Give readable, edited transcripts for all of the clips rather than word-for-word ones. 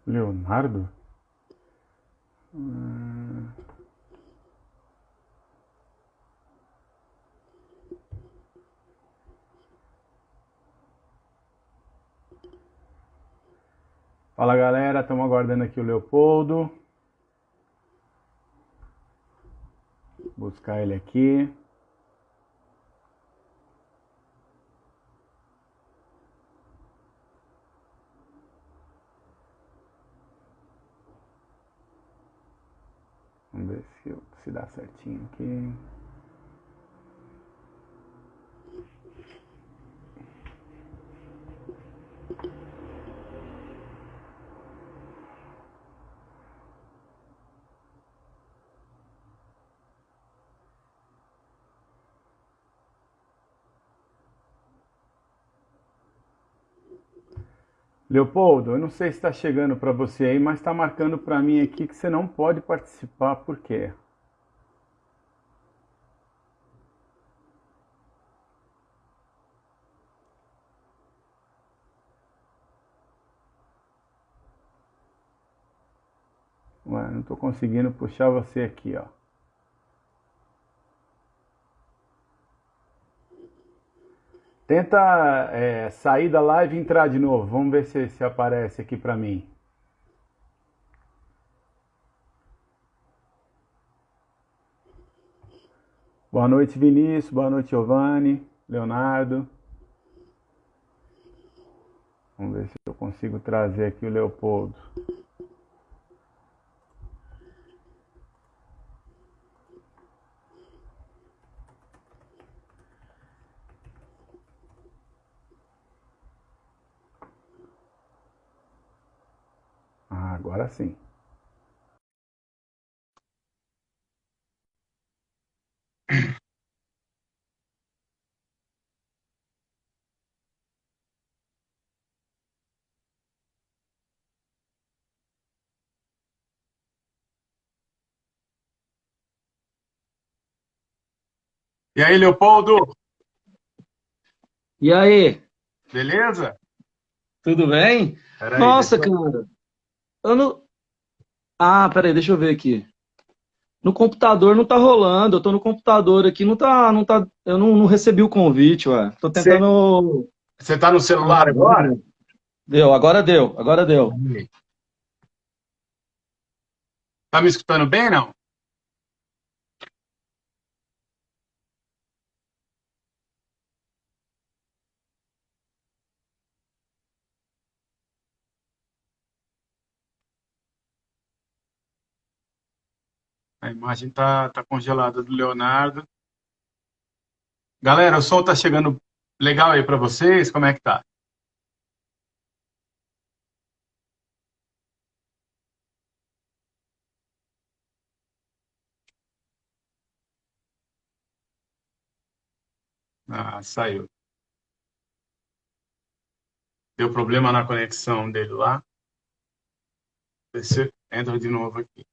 Leonardo? Fala galera, estamos aguardando aqui o Leopoldo. Buscar ele aqui. Vamos ver se dá certinho aqui. Leopoldo, eu não sei se está chegando para você aí, mas está marcando para mim aqui que você não pode participar. Por quê? Ué, não estou conseguindo puxar você aqui, ó. Tenta sair da live e entrar de novo. Vamos ver se aparece aqui para mim. Boa noite, Vinícius. Boa noite, Giovanni, Leonardo. Vamos ver se eu consigo trazer aqui o Leopoldo. Ah, agora sim. E aí, Leopoldo? E aí, Beleza? tudo bem? Peraí, Nossa, cara, eu não. Ah, peraí, deixa eu ver aqui. No computador não tá rolando, eu tô no computador aqui, não tá, eu não recebi o convite, ué. Tô tentando. Você tá no Ah, celular agora agora? deu. Deu, agora deu, agora deu. Aí. Tá me escutando bem, não? A imagem tá congelada do Leonardo. Galera, o som tá chegando legal aí para vocês? Como é que tá? Ah, saiu. Deu problema na conexão dele lá. Você entra de novo aqui.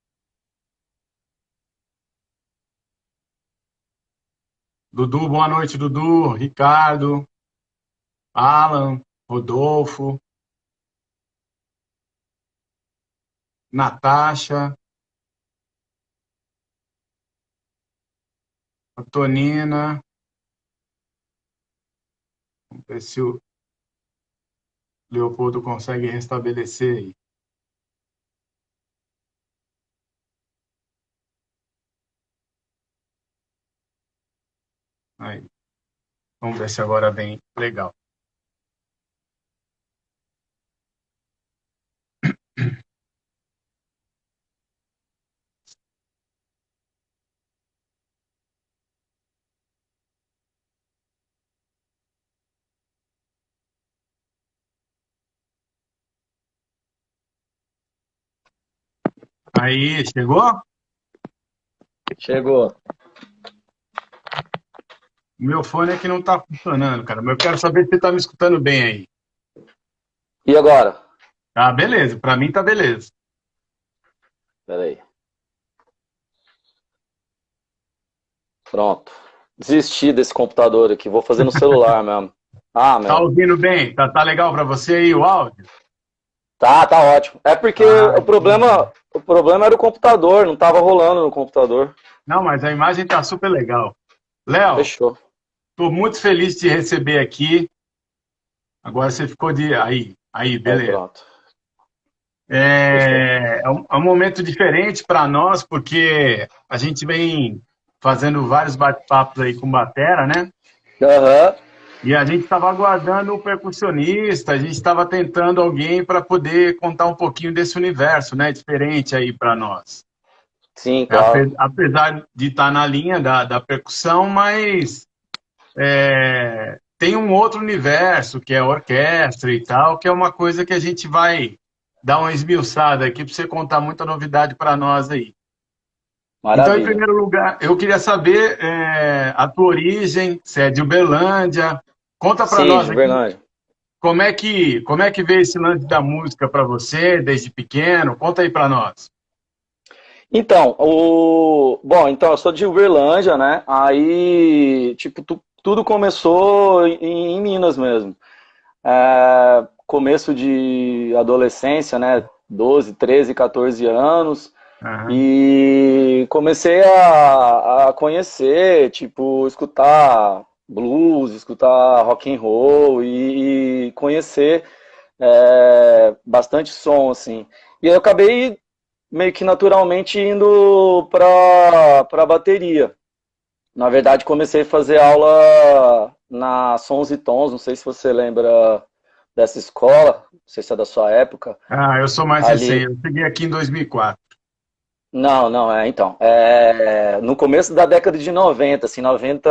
Dudu, boa noite, Dudu. Ricardo, Alan, Rodolfo, Natasha, Antonina. ver se o Leopoldo consegue restabelecer aí. Aí. Vamos ver se agora vem legal. Aí, chegou? Chegou. O meu fone é que não está funcionando, cara. Mas eu quero saber se você está me escutando bem aí. E agora? Ah, beleza. Para mim tá beleza. Peraí. Pronto. Desisti desse computador aqui. Vou fazer no celular mesmo. Ah, Tá meu. ouvindo bem? Tá legal para você aí o áudio? Tá ótimo. É porque Ah, o problema era o computador, não tava rolando no computador. não, mas a imagem tá super legal. Léo, Fechou. tô muito feliz de te receber aqui. Agora você ficou de. Aí, Aí, beleza. pronto. Fechou. É um momento diferente para nós, porque a gente vem fazendo vários bate-papos aí com batera, né? Aham. E a gente estava aguardando o percussionista, a gente estava tentando alguém para poder contar um pouquinho desse universo, né? Diferente aí para nós. Sim, claro. Apesar de estar na linha da percussão, mas tem um outro universo, que é a orquestra e tal, que é uma coisa que a gente vai dar uma esmiuçada aqui para você contar muita novidade para nós aí. Então, em Maravilha. primeiro lugar, eu queria saber a tua origem, se é de Uberlândia. Conta para Sim, nós de aqui Uberlândia. como é que veio esse lance da música para você, desde pequeno. Conta aí para nós. Então, bom, então eu sou de Uberlândia, né? Aí, tipo, tudo começou em Minas mesmo. Começo de adolescência, né? 12, 13, 14 anos. Aham. E comecei a conhecer, tipo, escutar blues, escutar rock and roll e conhecer bastante som, assim. E aí eu acabei meio que naturalmente indo para bateria. Na verdade, comecei a fazer aula na Sons e Tons, não sei se você lembra dessa escola, não sei se é da sua época. Ah, eu sou mais recente. Ali, Eu cheguei aqui em 2004. não, então, no começo da década de 90, assim, 90,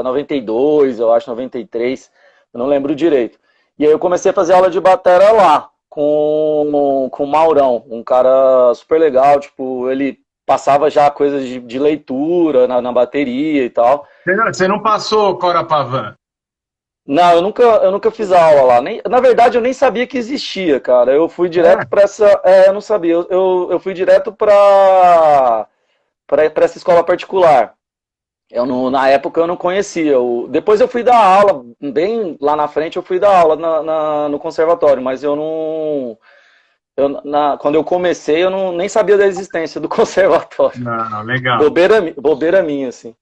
92, eu acho, 93, eu não lembro direito. E aí eu comecei a fazer aula de batera lá, com o Maurão, um cara super legal, tipo, ele passava já coisas de leitura na bateria e tal. Você não passou Cora Pavan? Não, eu nunca fiz aula lá. Na verdade, eu nem sabia que existia, cara. Eu fui É? direto para essa. Eu não sabia. Eu fui direto para essa escola particular. Na época eu não conhecia. Depois eu fui dar aula, bem lá na frente eu fui dar aula no conservatório, mas eu não. Quando eu comecei, eu nem sabia da existência do conservatório. Não, legal. Bobeira minha, assim.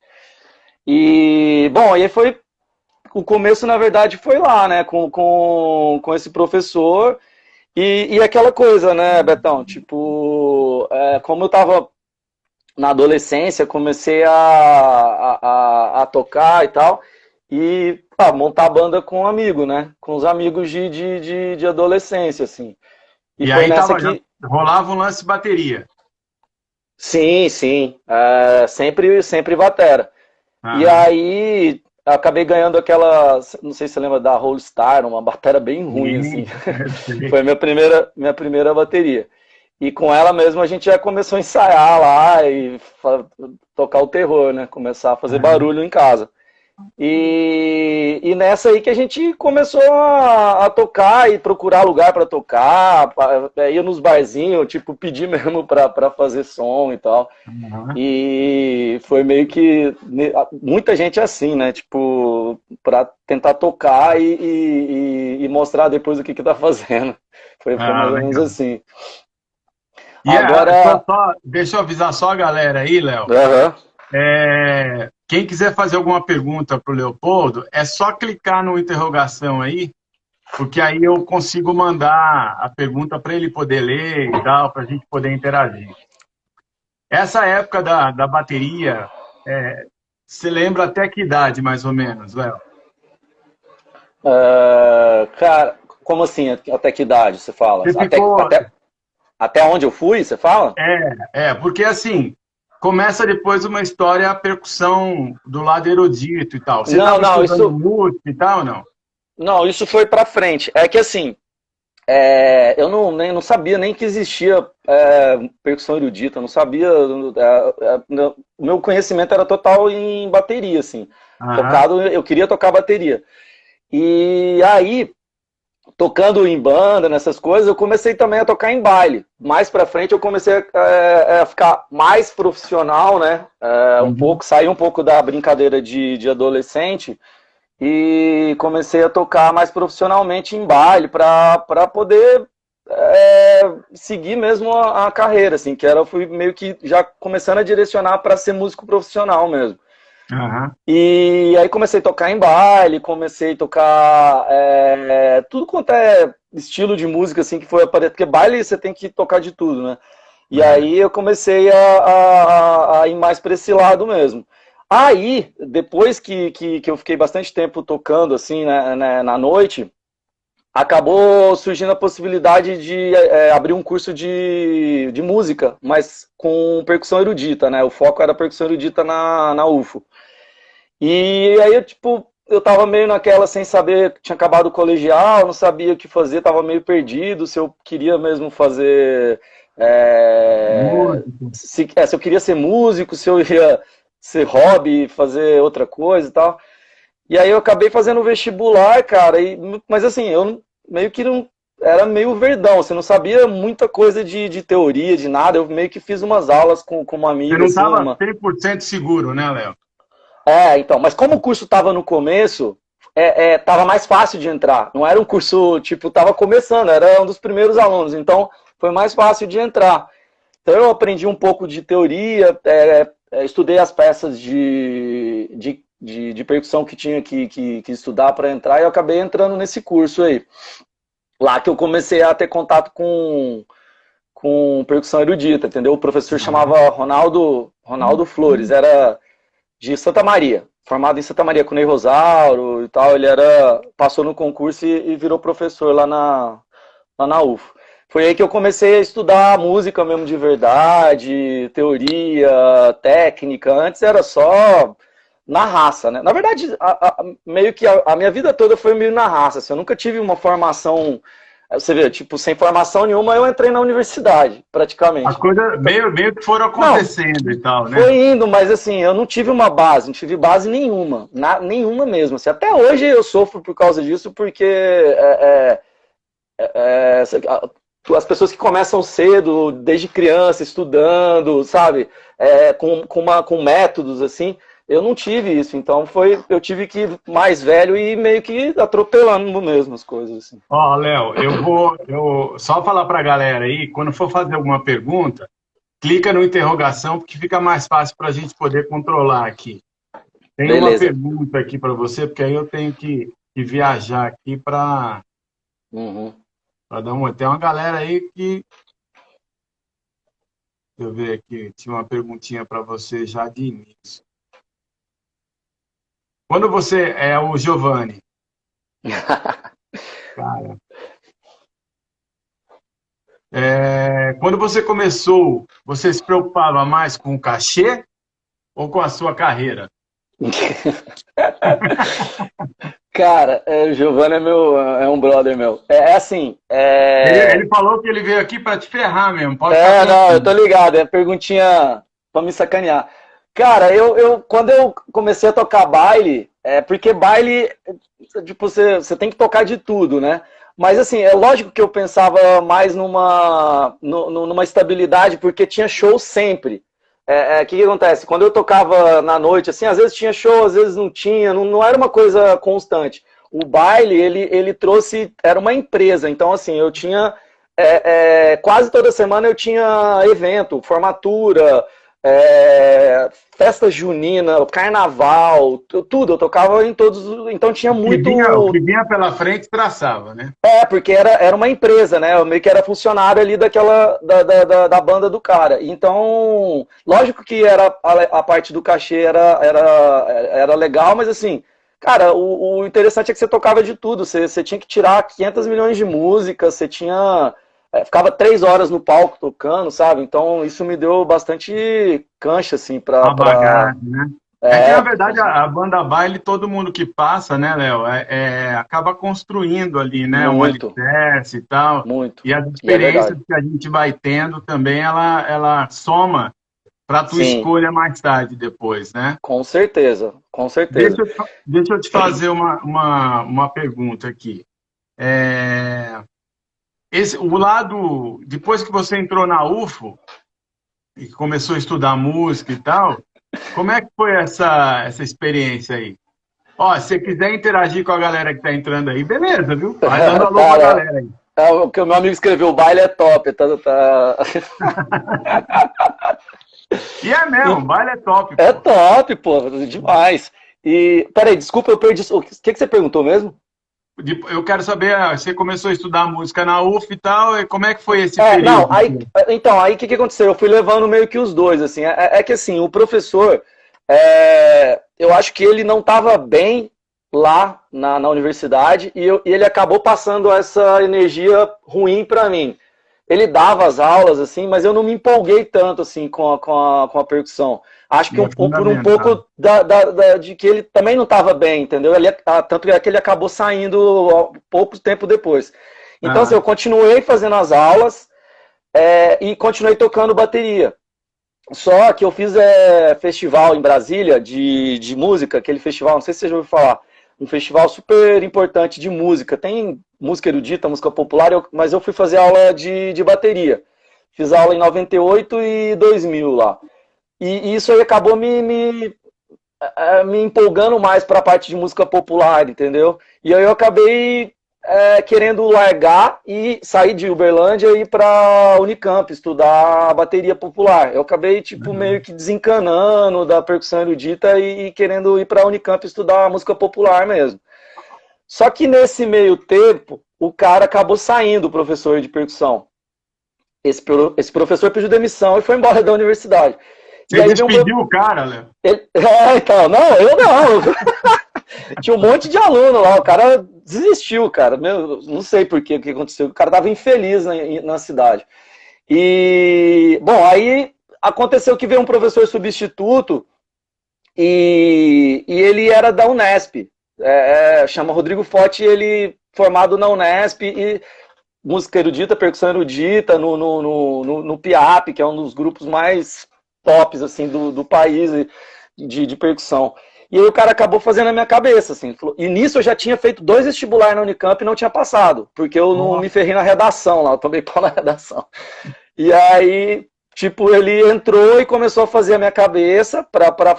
E, bom, aí foi. O começo, na verdade, foi lá, né? Com esse professor. E aquela coisa, né, Betão? Tipo, como eu tava na adolescência, comecei a tocar e tal, e montar banda com um amigo, né? Com os amigos de adolescência, assim. E E foi aí nessa já que. rolava um lance de bateria. Sim, sim. Sempre batera. E Aham. aí acabei ganhando aquela. Não sei se você lembra da Whole Star, uma bateria bem ruim, assim. Sim, eu sei. Foi a minha primeira bateria. E com ela mesmo a gente já começou a ensaiar lá e tocar o terror, né? Começar a fazer Aham. barulho em casa. E nessa aí que a gente começou a tocar e procurar lugar para tocar, ia nos barzinhos, tipo, pedir mesmo para fazer som e tal. Aham. E foi meio que muita gente assim, né? Tipo, para tentar tocar e mostrar depois o que tá fazendo. Foi Ah, mais ou menos legal. assim. E Agora, deixa eu avisar só a galera aí, Léo. aham, quem quiser fazer alguma pergunta para o Leopoldo, é só clicar no interrogação aí, porque aí eu consigo mandar a pergunta para ele poder ler e tal, para a gente poder interagir. Essa época da bateria, você lembra até que idade, mais ou menos, Léo? Cara, como assim? Até que idade você fala? Você Até, ficou. até, até onde eu fui, você fala? Porque assim, começa depois uma história, a percussão do lado erudito e tal. Você Não, estava não, estudando isso, música e tal, ou não? não, isso foi pra frente. É que assim, eu não sabia nem que existia percussão erudita, eu não sabia. O meu conhecimento era total em bateria, assim. Aham. Tocado, eu queria tocar bateria. E aí, tocando em banda, nessas coisas, eu comecei também a tocar em baile. Mais pra frente eu comecei a ficar mais profissional, né? Uhum. Sair um pouco da brincadeira de adolescente e comecei a tocar mais profissionalmente em baile para poder seguir mesmo a carreira, assim, que era, eu fui meio que já começando a direcionar para ser músico profissional mesmo. Aham. E aí comecei a tocar em baile, comecei a tocar tudo quanto é estilo de música assim que foi aparecer, porque baile você tem que tocar de tudo, né? E É. aí eu comecei a ir mais para esse lado mesmo. Aí, depois que eu fiquei bastante tempo tocando assim, né, na noite, acabou surgindo a possibilidade de abrir um curso de música, mas com percussão erudita, né? O foco era percussão erudita na UFO. E aí, eu tava meio naquela sem saber, tinha acabado o colegial, não sabia o que fazer, tava meio perdido, se eu queria mesmo fazer. Músico. Se eu queria ser músico, se eu ia ser hobby, fazer outra coisa e tal. E aí eu acabei fazendo o vestibular, cara, mas assim, eu meio que não. Era meio verdão, você não sabia muita coisa de teoria, de nada. Eu meio que fiz umas aulas com uma Você amiga, não assim, estava uma. 100% seguro, né, Léo? Então, mas como o curso estava no começo, tava mais fácil de entrar. Não era um curso, tava começando, era um dos primeiros alunos, então foi mais fácil de entrar. Então eu aprendi um pouco de teoria, estudei as peças de percussão que tinha que estudar para entrar e eu acabei entrando nesse curso aí. Lá que eu comecei a ter contato com percussão erudita, entendeu? O professor Aham. chamava Ronaldo Flores, era de Santa Maria, formado em Santa Maria com o Ney Rosauro e tal. Ele passou no concurso e virou professor lá na UFO. Foi aí que eu comecei a estudar música mesmo de verdade, teoria, técnica. Antes era só na raça, né? Na verdade, meio que a minha vida toda foi meio na raça. Assim, eu nunca tive uma formação. Você vê, sem formação nenhuma, eu entrei na universidade, As praticamente. coisas meio que foram Não, acontecendo e tal, né? foi indo, mas assim, eu não tive uma base, não tive base nenhuma, nenhuma mesmo. Assim, até hoje eu sofro por causa disso, porque as pessoas que começam cedo, desde criança, estudando, sabe, com métodos assim, eu não tive isso. Então eu tive que ir mais velho e meio que atropelando mesmo as coisas. Assim. Ó, Léo, eu só falar para a galera aí, quando for fazer alguma pergunta, clica no interrogação, porque fica mais fácil para a gente poder controlar aqui. Tem uma Beleza. pergunta aqui para você, porque aí eu tenho que viajar aqui para Uhum. dar uma. Tem uma galera aí que. Deixa eu ver aqui, tinha uma perguntinha para você já de início. Quando você é o Giovanni, cara, quando você começou, você se preocupava mais com o cachê ou com a sua carreira? Cara, o Giovanni é um brother meu. Assim, Ele falou que ele veio aqui para te ferrar mesmo, pode ficar Não, eu tô tranquilo. ligado, é perguntinha pra me sacanear. Cara, quando eu comecei a tocar baile, porque baile, você tem que tocar de tudo, né? Mas assim, é lógico que eu pensava mais numa estabilidade, porque tinha show sempre. Que acontece? Quando eu tocava na noite, assim, às vezes tinha show, às vezes não tinha, não era uma coisa constante. O baile, ele trouxe, era uma empresa, então assim, eu tinha quase toda semana eu tinha evento, formatura, festa junina, carnaval, tudo, eu tocava em todos, então tinha muito... O que vinha pela frente traçava, né? Porque era uma empresa, né? Eu meio que era funcionário ali da banda do cara. Então, lógico que a parte do cachê era legal, mas assim, cara, o interessante é que você tocava de tudo. Você tinha que tirar 500 milhões de músicas, você tinha... ficava 3 horas no palco tocando, sabe? Então, isso me deu bastante cancha, assim, A bagagem, né? Que, na verdade, a banda baile, todo mundo que passa, né, Léo, acaba construindo ali, né, um muito, alicerce e tal. muito. E as E é experiências verdade. que a gente vai tendo também, ela soma para a tua Sim, escolha mais tarde, depois, né? com certeza, com certeza. Deixa eu te fazer uma pergunta aqui. Depois que você entrou na UFO e começou a estudar música e tal, como é que foi essa experiência aí? Ó, se você quiser interagir com a galera que tá entrando aí, beleza, viu? Vai dando alô pra Cara, galera aí. o que o meu amigo escreveu, o baile é top, tá... E é mesmo, baile é top, É pô. top, pô, demais. E, peraí, desculpa, eu perdi. O que você perguntou mesmo? Eu quero saber, você começou a estudar música na UF e tal, e como é que foi esse período? Não, aí o que aconteceu? Eu fui levando meio que os dois, assim. É que assim, o professor, eu acho que ele não estava bem lá na universidade e ele acabou passando essa energia ruim para mim. Ele dava as aulas, assim, mas eu não me empolguei tanto, assim, com a percussão. Acho que É por um fundamental. pouco de que ele também não estava bem, entendeu? Tanto é que ele acabou saindo pouco tempo depois. Então, assim, Ah, eu continuei fazendo as aulas e continuei tocando bateria. Só que eu fiz festival em Brasília de música, aquele festival, não sei se você já ouviu falar, um festival super importante de música. Tem música erudita, música popular, mas eu fui fazer aula de bateria. Fiz aula em 98 e 2000 lá. E isso aí acabou me empolgando mais para a parte de música popular, entendeu? E aí eu acabei querendo largar e sair de Uberlândia e ir para Unicamp estudar bateria popular. Eu acabei tipo meio que desencanando da percussão erudita e querendo ir para Unicamp estudar música popular mesmo. Só que nesse meio tempo, o cara acabou saindo, o professor de percussão. Esse professor pediu demissão e foi embora da universidade. E você aí veio despediu o cara, Léo? então, não, eu não. Tinha um monte de aluno lá, o cara desistiu, cara. Meu, não sei por quê, o que aconteceu. O cara tava infeliz na cidade. E, bom, aí aconteceu que veio um professor substituto e ele era da Unesp. Chama Rodrigo Forte, ele formado na Unesp e música erudita, percussão erudita, no PIAP, que é um dos grupos mais tops assim, do país de percussão. E aí o cara acabou fazendo a minha cabeça, assim. E nisso eu já tinha feito 2 vestibulares na Unicamp e não tinha passado, porque eu não me ferrei na redação lá, eu tomei pau na redação. E aí, tipo, ele entrou e começou a fazer a minha cabeça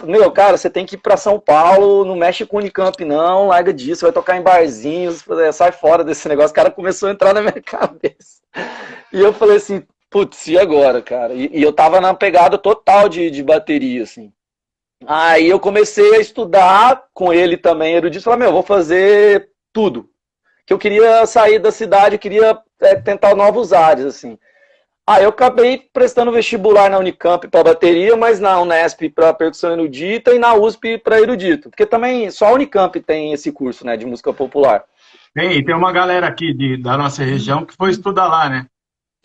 meu, cara, você tem que ir pra São Paulo, não mexe com o Unicamp não, larga disso, vai tocar em barzinhos, sai fora desse negócio. O cara começou a entrar na minha cabeça. E eu falei assim, putz, e agora, cara? E eu tava na pegada total de bateria, assim. Aí eu comecei a estudar com ele também, erudito, falei, meu, vou fazer tudo. Que eu queria sair da cidade, queria tentar novos ares, assim. Aí eu acabei prestando vestibular na Unicamp para bateria, mas na Unesp para percussão erudita e na USP para erudito. Porque também só a Unicamp tem esse curso, né, de música popular. Tem uma galera aqui da nossa região que foi estudar lá, né?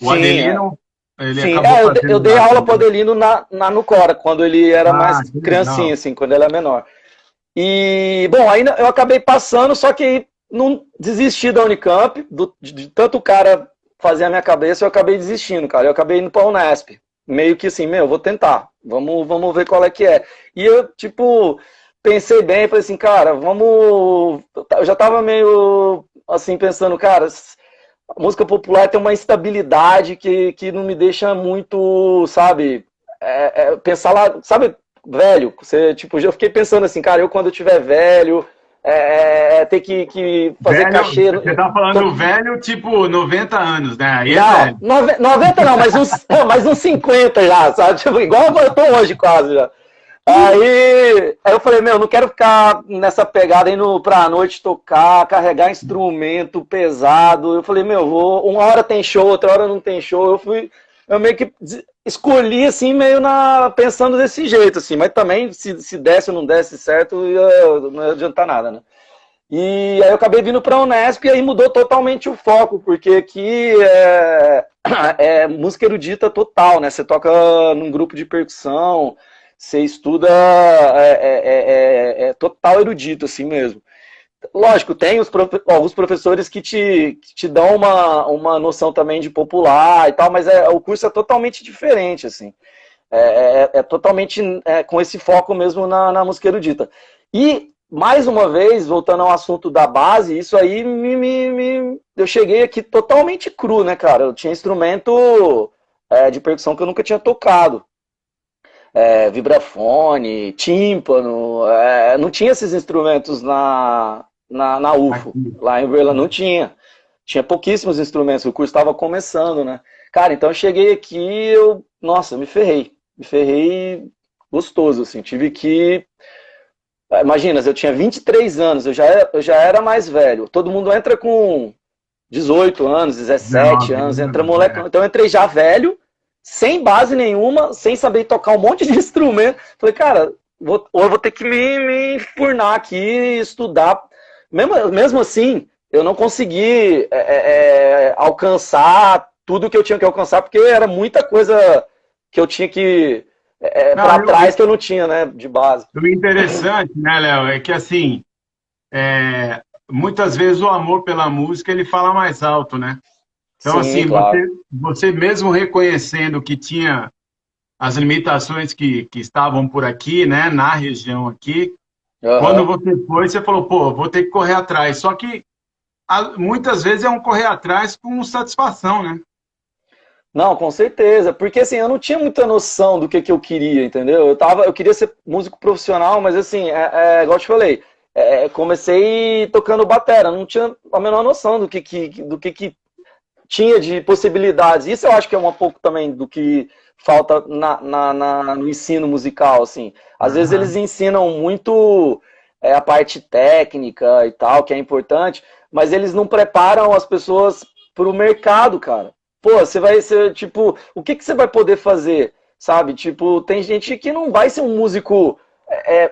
O Sim, Adelino, ele sim. acabou Eu fazendo dei lá aula para o também. Adelino no Cora, quando ele era Ah, mais que criancinha, legal. assim, quando ele era menor. E, bom, aí eu acabei passando, só que não desisti da Unicamp, de tanto o cara fazer a minha cabeça, eu acabei desistindo, cara. Eu acabei indo pra Unesp. Meio que assim, meu, vou tentar. Vamos ver qual é que é. E eu, tipo, pensei bem, falei assim, cara, vamos. Eu já tava meio assim, pensando, cara, a música popular tem uma instabilidade que não me deixa muito, sabe, pensar lá, sabe, velho, você, tipo, eu fiquei pensando assim, cara, eu quando eu tiver velho, ter que fazer Velho, cachê. você tá falando velho, tipo 90 anos, né? Aí é Não, velho. 90 não, mas uns 50 já, sabe? Tipo, igual eu tô hoje quase já. Aí eu falei, meu, não quero ficar nessa pegada indo pra noite tocar, carregar instrumento pesado. Eu falei, meu, uma hora tem show, outra hora não tem show. Eu meio que escolhi assim, pensando desse jeito, assim, mas também se desse ou não desse certo, não ia adiantar nada, né? E aí eu acabei vindo para a Unesp e aí mudou totalmente o foco, porque aqui é música erudita total, né? Você toca num grupo de percussão, você estuda total erudito, assim mesmo. Lógico, tem alguns professores que te dão uma noção também de popular e tal, mas o curso é totalmente diferente, assim. Totalmente com esse foco mesmo na música erudita. E, mais uma vez, voltando ao assunto da base, isso aí eu cheguei aqui totalmente cru, né, cara? Eu tinha instrumento de percussão que eu nunca tinha tocado. Vibrafone, tímpano, não tinha esses instrumentos na UFO. Lá em Uberlândia não tinha. Tinha pouquíssimos instrumentos, o curso estava começando, né? Cara, então eu cheguei aqui, nossa, me ferrei gostoso, assim, tive que... Imagina, eu tinha 23 anos, eu já era mais velho, todo mundo entra com 18 anos, 17 anos, entra molecão, então eu entrei já velho, sem base nenhuma, sem saber tocar um monte de instrumento, falei, cara, ou eu vou ter que me enfurnar aqui e estudar, mesmo assim, eu não consegui alcançar tudo que eu tinha que alcançar, porque era muita coisa que eu tinha que para trás que eu não tinha, né, de base. O interessante, né, Léo, é que assim, muitas vezes o amor pela música ele fala mais alto, né? Então, Sim, assim, claro. você mesmo reconhecendo que tinha as limitações que estavam por aqui, né, na região aqui, quando você foi, você falou, pô, vou ter que correr atrás. Só que muitas vezes é um correr atrás com satisfação, né? Não, com certeza, porque assim, eu não tinha muita noção do que eu queria, entendeu? Eu queria ser músico profissional, mas assim, igual eu te falei, comecei tocando batera, não tinha a menor noção do que tinha de possibilidades. Isso eu acho que é um pouco também do que falta no ensino musical, assim. Às vezes eles ensinam muito a parte técnica e tal, que é importante, mas eles não preparam as pessoas para o mercado, cara. Pô, você vai ser, tipo, o que você vai poder fazer, sabe? Tipo, tem gente que não vai ser um músico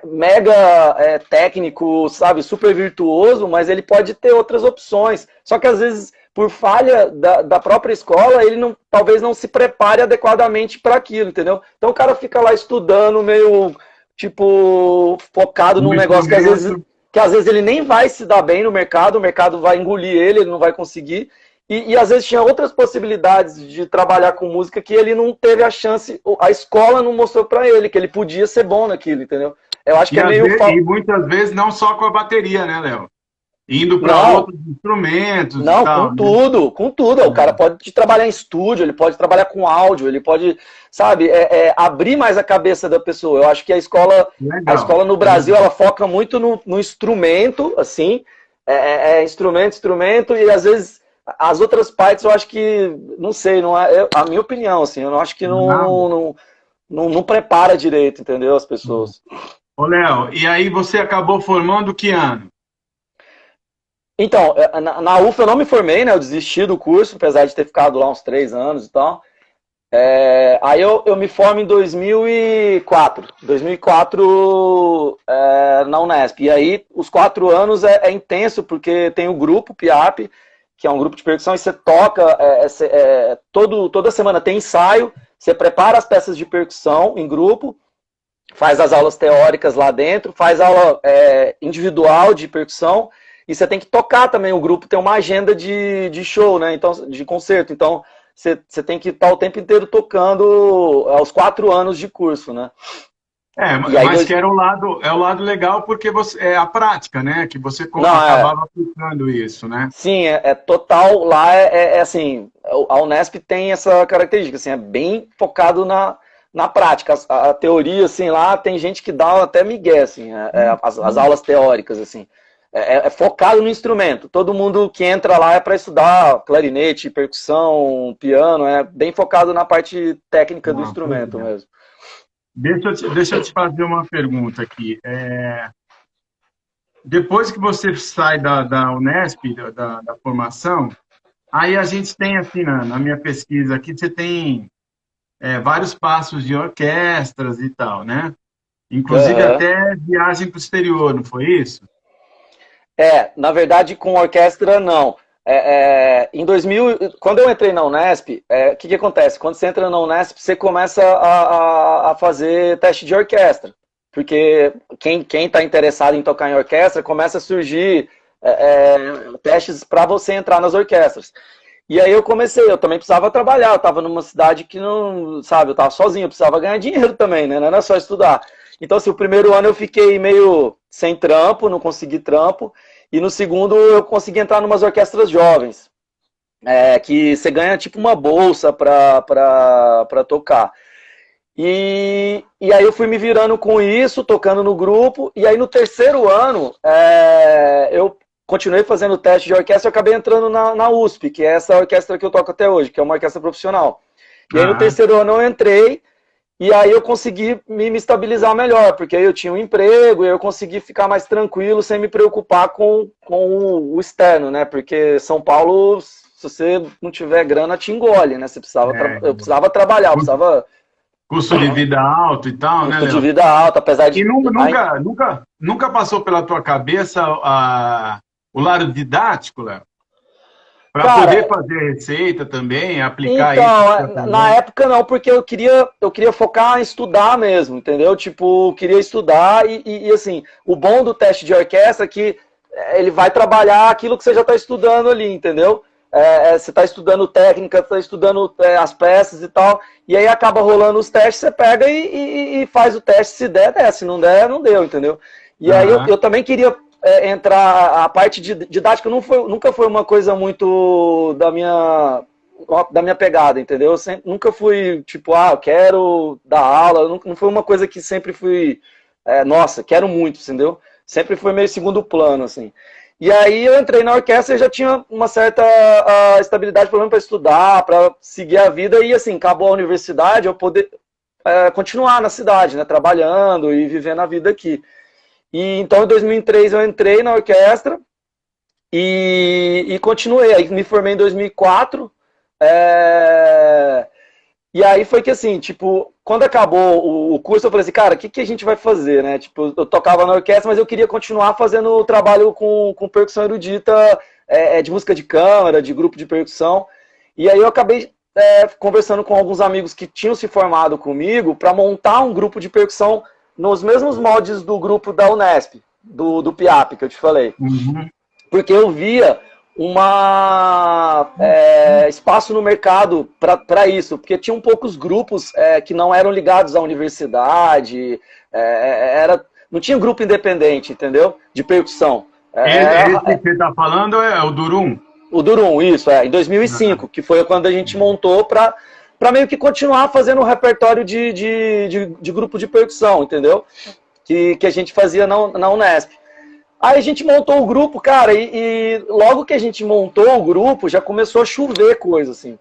mega técnico, sabe? Super virtuoso, mas ele pode ter outras opções. Só que às vezes, por falha da própria escola, ele talvez não se prepare adequadamente para aquilo, entendeu? Então o cara fica lá estudando, meio, tipo, focado num negócio que às vezes ele nem vai se dar bem no mercado, o mercado vai engolir ele não vai conseguir. E às vezes tinha outras possibilidades de trabalhar com música que ele não teve a chance, a escola não mostrou para ele que ele podia ser bom naquilo, entendeu? Eu acho que E muitas vezes não só com a bateria, né, Léo? Indo para outros instrumentos e tal. Com tudo. O cara pode trabalhar em estúdio, ele pode trabalhar com áudio, ele pode, sabe, abrir mais a cabeça da pessoa. Eu acho que a escola no Brasil, ela foca muito no instrumento, assim, instrumento, e às vezes as outras partes eu acho que, não sei, não é a minha opinião, assim, eu acho que não prepara direito, entendeu, as pessoas. Ô, Léo, e aí você acabou formando que ano? Então, na UFA eu não me formei, né? Eu desisti do curso, apesar de ter ficado lá uns 3 anos e tal. Aí eu me formo em 2004. 2004 na Unesp. E aí, os 4 anos é intenso, porque tem o grupo PIAP, que é um grupo de percussão, e você toca, toda semana tem ensaio, você prepara as peças de percussão em grupo, faz as aulas teóricas lá dentro, faz aula individual de percussão, e você tem que tocar também, o grupo tem uma agenda de show, né? Então, de concerto. Então, você tem que estar o tempo inteiro tocando aos 4 anos de curso, né? Mas que era o lado legal porque é a prática, né? Que você acabava aplicando isso, né? Sim, total. Lá assim, a Unesp tem essa característica, assim, é bem focado na prática. A teoria, assim, lá tem gente que dá até migué, assim, as aulas teóricas, assim. é focado no instrumento. Todo mundo que entra lá é para estudar clarinete, percussão, piano, é bem focado na parte técnica do instrumento mesmo. Deixa eu te fazer uma pergunta aqui. Depois que você sai da Unesp, da formação, aí a gente tem, assim, na minha pesquisa aqui, você tem vários passos de orquestras e tal, né? Inclusive até viagem para o exterior, não foi isso? Na verdade, com orquestra, não. Em 2000, quando eu entrei na Unesp, o que acontece? Quando você entra na Unesp, você começa a fazer teste de orquestra. Porque quem está interessado em tocar em orquestra, começa a surgir testes para você entrar nas orquestras. E aí eu comecei, eu também precisava trabalhar, eu estava numa cidade que não, sabe, eu estava sozinho, eu precisava ganhar dinheiro também, né? Não era só estudar. Então, assim, o primeiro ano eu fiquei meio sem trampo, não consegui trampo, e no segundo eu consegui entrar em umas orquestras jovens, que você ganha tipo uma bolsa para tocar. E aí eu fui me virando com isso, tocando no grupo, e aí no terceiro ano eu continuei fazendo teste de orquestra e acabei entrando na USP, que é essa orquestra que eu toco até hoje, que é uma orquestra profissional. E aí no terceiro ano eu entrei, e aí eu consegui me estabilizar melhor, porque aí eu tinha um emprego, e eu consegui ficar mais tranquilo, sem me preocupar com o externo, né? Porque São Paulo, se você não tiver grana, te engole, né? Você precisava eu precisava trabalhar, eu precisava... Custo de vida alto e tal, né, Léo? Custo de vida alto, apesar de... E nunca passou pela tua cabeça o lado didático, Léo? Para poder fazer receita também, aplicar isso? Então, na época não, porque eu queria focar em estudar mesmo, entendeu? Tipo, queria estudar e assim, o bom do teste de orquestra é que ele vai trabalhar aquilo que você já está estudando ali, entendeu? Você está estudando técnica, está estudando as peças e tal, e aí acaba rolando os testes, você pega e faz o teste, se der, se não der, não deu, entendeu? E aí eu também queria entrar, a parte de didática nunca foi uma coisa muito da minha pegada, entendeu? Nunca fui tipo, eu quero dar aula, não foi uma coisa que sempre fui, nossa, quero muito, entendeu? Sempre foi meio segundo plano, assim. E aí eu entrei na orquestra e já tinha uma certa estabilidade, pelo menos para estudar, para seguir a vida, e assim, acabou a universidade, eu poder continuar na cidade, né, trabalhando e vivendo a vida aqui. E então em 2003 eu entrei na orquestra e continuei, aí me formei em 2004, e aí foi que assim, tipo, quando acabou o curso eu falei assim, cara, o que a gente vai fazer, né? Tipo, eu tocava na orquestra, mas eu queria continuar fazendo o trabalho com percussão erudita, de música de câmara, de grupo de percussão. E aí eu acabei conversando com alguns amigos que tinham se formado comigo para montar um grupo de percussão nos mesmos moldes do grupo da Unesp, do PIAP, que eu te falei. Uhum. Porque eu via espaço no mercado para isso, porque tinham poucos grupos que não eram ligados à universidade, não tinha grupo independente, entendeu? De percussão. Esse que você está falando é o Durum? O Durum, isso, em 2005, que foi quando a gente montou para meio que continuar fazendo um repertório de grupo de percussão, entendeu? Que a gente fazia na Unesp. Aí a gente montou o grupo, cara, e logo que a gente montou o grupo, já começou a chover coisa, assim.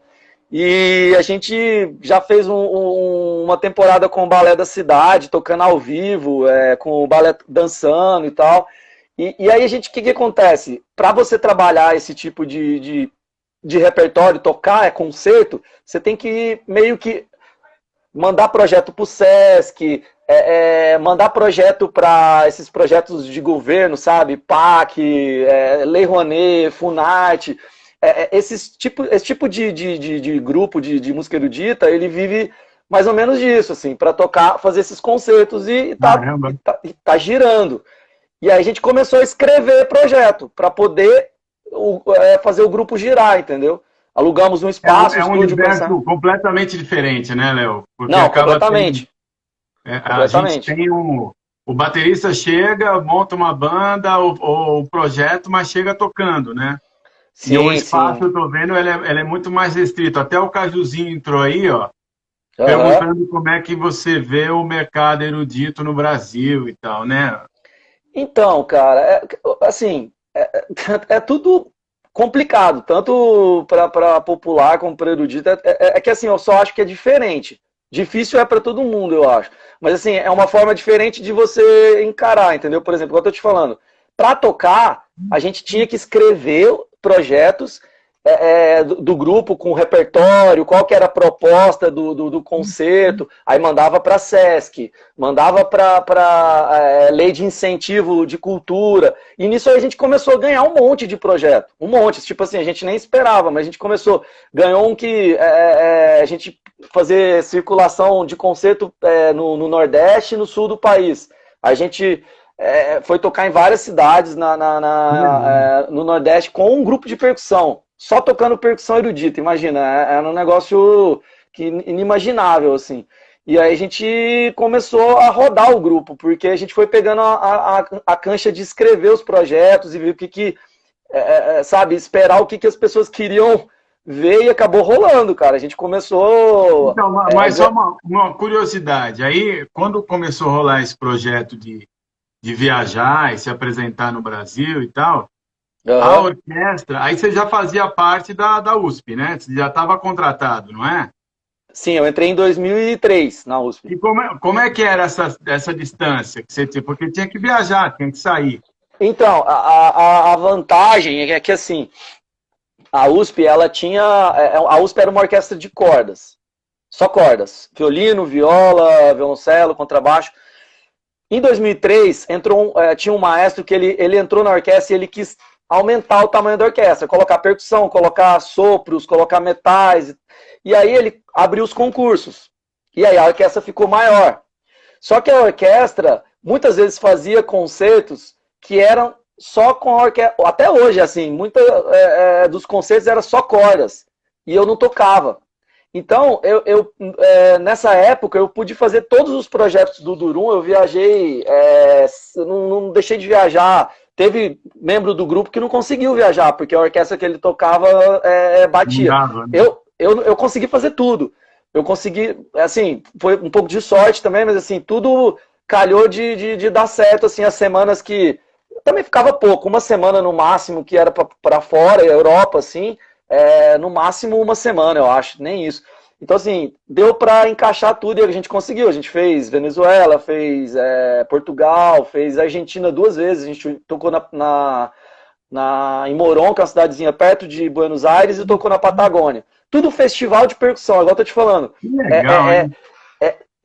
E a gente já fez uma temporada com o Balé da Cidade, tocando ao vivo, com o balé dançando e tal. E aí o que acontece? Para você trabalhar esse tipo de repertório, tocar, concerto, você tem que meio que mandar projeto para o Sesc, mandar projeto para esses projetos de governo, sabe? PAC, Lei Rouanet, Funarte. Esse tipo de grupo de música erudita, ele vive mais ou menos disso, assim, para tocar, fazer esses concertos e tá girando. E aí a gente começou a escrever projeto para poder fazer o grupo girar, entendeu? Alugamos um espaço, um universo completamente diferente, né, Léo? Não, completamente. A gente tem o baterista chega, monta uma banda, o projeto, mas chega tocando, né? Sim, e o espaço, eu tô vendo, ele é muito mais restrito. Até o Cajuzinho entrou aí, ó, perguntando como é que você vê o mercado erudito no Brasil e tal, né? Então, cara, assim, é tudo complicado, tanto para popular como para erudito. É que assim, eu só acho que é diferente. Difícil é para todo mundo, eu acho. Mas assim, é uma forma diferente de você encarar, entendeu? Por exemplo, como eu tô te falando, para tocar, a gente tinha que escrever projetos do grupo com repertório, qual que era a proposta do concerto, aí mandava para a SESC, mandava para lei de incentivo de cultura, e nisso aí a gente começou a ganhar um monte de projeto, um monte, tipo assim, a gente nem esperava, mas a gente começou, ganhou um que a gente fazer circulação de concerto no Nordeste e no Sul do país, a gente foi tocar em várias cidades no Nordeste com um grupo de percussão, só tocando percussão erudita, imagina, era um negócio inimaginável, assim. E aí a gente começou a rodar o grupo, porque a gente foi pegando a cancha de escrever os projetos e ver o sabe, esperar o que as pessoas queriam ver e acabou rolando, cara. A gente começou... Então, mas só uma curiosidade, aí quando começou a rolar esse projeto de viajar e se apresentar no Brasil e tal, a orquestra, aí você já fazia parte da USP, né? Você já estava contratado, não é? Sim, eu entrei em 2003 na USP. E como é que era essa distância que você tinha? Porque tinha que viajar, tinha que sair. Então, a vantagem é que, assim, a USP, ela tinha... A USP era uma orquestra de cordas. Só cordas. Violino, viola, violoncelo, contrabaixo. Em 2003, tinha um maestro que ele entrou na orquestra e ele quis aumentar o tamanho da orquestra, colocar percussão, colocar sopros, colocar metais. E aí ele abriu os concursos. E aí a orquestra ficou maior. Só que a orquestra muitas vezes fazia concertos que eram só com a orquestra. Até hoje, assim, muitos dos concertos eram só cordas. E eu não tocava. Então, nessa época, eu pude fazer todos os projetos do Durum. Eu viajei, não deixei de viajar. Teve membro do grupo que não conseguiu viajar, porque a orquestra que ele tocava batia. Eu consegui fazer tudo. Eu consegui, assim, foi um pouco de sorte também, mas assim, tudo calhou de dar certo, assim, as semanas que... Também ficava pouco, uma semana no máximo, que era para fora, Europa, assim, no máximo uma semana, eu acho, nem isso. Então, assim, deu para encaixar tudo e a gente conseguiu. A gente fez Venezuela, fez Portugal, fez Argentina 2 vezes. A gente tocou em Morón, que é uma cidadezinha perto de Buenos Aires, e tocou na Patagônia. Tudo festival de percussão, igual eu tô te falando. Que legal,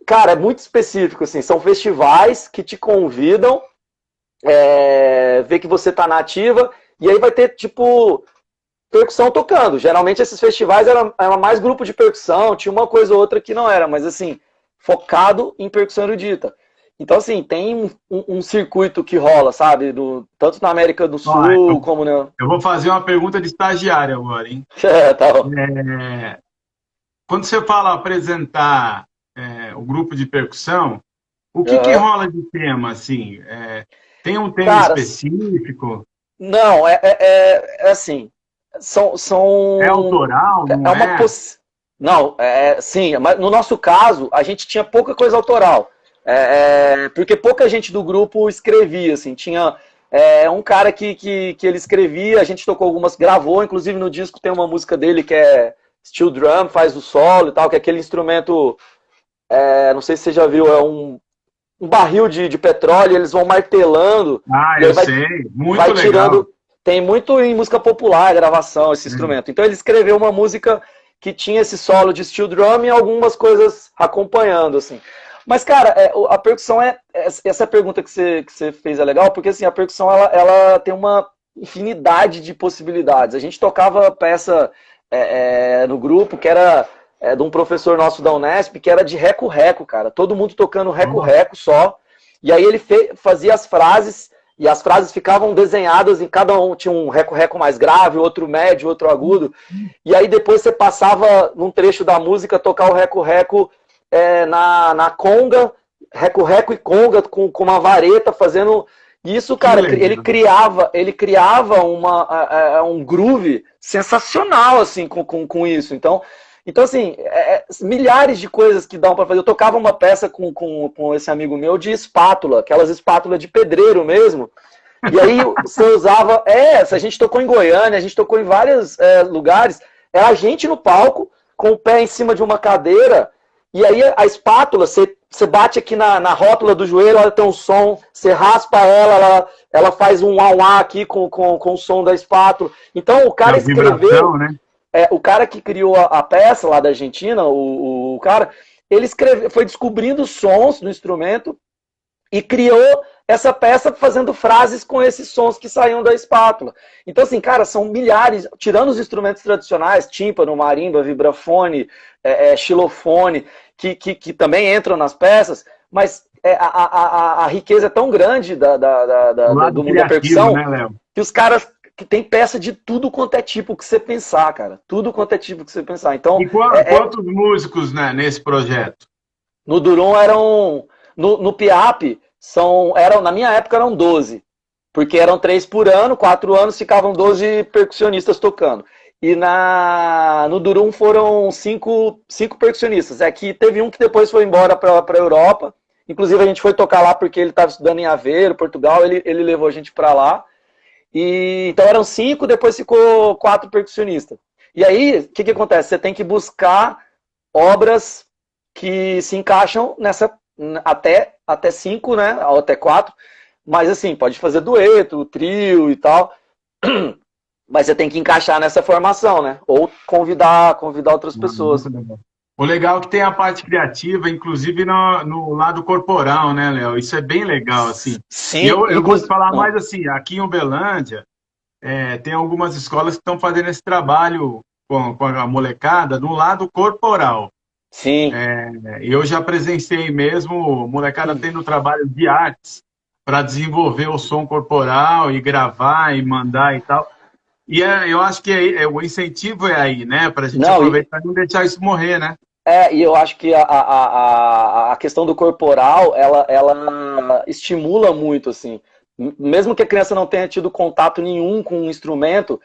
cara, é muito específico, assim. São festivais que te convidam, ver que você tá na ativa, e aí vai ter, tipo... percussão tocando. Geralmente esses festivais era mais grupo de percussão, tinha uma coisa ou outra que não era, mas assim, focado em percussão erudita. Então, assim, tem um circuito que rola, sabe? Tanto na América do Sul, como na... Eu vou fazer uma pergunta de estagiário agora, hein? Tá bom. Quando você fala apresentar o grupo de percussão, o que rola de tema, assim? Tem um tema específico? Não, assim... É autoral? Não, sim, mas no nosso caso, a gente tinha pouca coisa autoral. Porque pouca gente do grupo escrevia, assim, tinha um cara que ele escrevia, a gente tocou algumas, gravou, inclusive no disco tem uma música dele que é Steel Drum, faz o solo e tal, que é aquele instrumento, não sei se você já viu, é um barril de petróleo, eles vão martelando. Eu sei, muito legal. Tirando, tem muito em música popular, gravação, esse instrumento. Então ele escreveu uma música que tinha esse solo de steel drum e algumas coisas acompanhando, assim. Mas, cara, a percussão essa pergunta que você fez é legal, porque assim, a percussão ela tem uma infinidade de possibilidades. A gente tocava peça no grupo que era de um professor nosso da Unesp, que era de reco-reco, cara. Todo mundo tocando reco-reco só. E aí ele fazia as frases, e as frases ficavam desenhadas, e cada um tinha um reco-reco mais grave, outro médio, outro agudo. E aí depois você passava, num trecho da música, tocar o reco-reco na conga, reco-reco e conga, com uma vareta, fazendo... Isso, cara, ele criava um groove sensacional, assim, com isso. Então, Então, assim, milhares de coisas que dão para fazer. Eu tocava uma peça com esse amigo meu de espátula, aquelas espátulas de pedreiro mesmo. E aí você usava... a gente tocou em Goiânia, a gente tocou em vários lugares. Era a gente no palco, com o pé em cima de uma cadeira, e aí a espátula, você bate aqui na rótula do joelho, ela tem um som, você raspa ela faz um uá aqui com o som da espátula. Então o cara escreveu... né? O cara que criou a peça lá da Argentina, o cara, ele foi descobrindo sons no instrumento e criou essa peça fazendo frases com esses sons que saíam da espátula. Então, assim, cara, são milhares, tirando os instrumentos tradicionais, tímpano, marimba, vibrafone, xilofone, que também entram nas peças, mas a riqueza é tão grande do mundo da percussão, né, Léo? que os caras que tem peça de tudo quanto é tipo que você pensar, cara. Tudo quanto é tipo que você pensar. Então, e quantos músicos, né, nesse projeto? No Durum no PIAP, na minha época eram 12. Porque eram 3 por ano, 4 anos ficavam 12 percussionistas tocando. E no Durum foram 5 percussionistas. É que teve um que depois foi embora para a Europa. Inclusive a gente foi tocar lá porque ele estava estudando em Aveiro, Portugal. Ele levou a gente para lá. Então eram 5, depois ficou 4 percussionistas. E aí, o que acontece? Você tem que buscar obras que se encaixam nessa até 5, né? Ou até 4. Mas assim, pode fazer dueto, trio e tal. Mas você tem que encaixar nessa formação, né? Ou convidar outras pessoas. O legal é que tem a parte criativa, inclusive no lado corporal, né, Léo? Isso é bem legal, assim. Sim. Eu vou te falar mais assim, aqui em Uberlândia, tem algumas escolas que estão fazendo esse trabalho com a molecada no lado corporal. Sim. Eu já presenciei mesmo molecada tendo trabalho de artes para desenvolver o som corporal e gravar e mandar e tal. E eu acho que o incentivo é aí, né? Para a gente aproveitar e não deixar isso morrer, né? E eu acho que a questão do corporal, ela estimula muito, assim. Mesmo que a criança não tenha tido contato nenhum com um instrumento,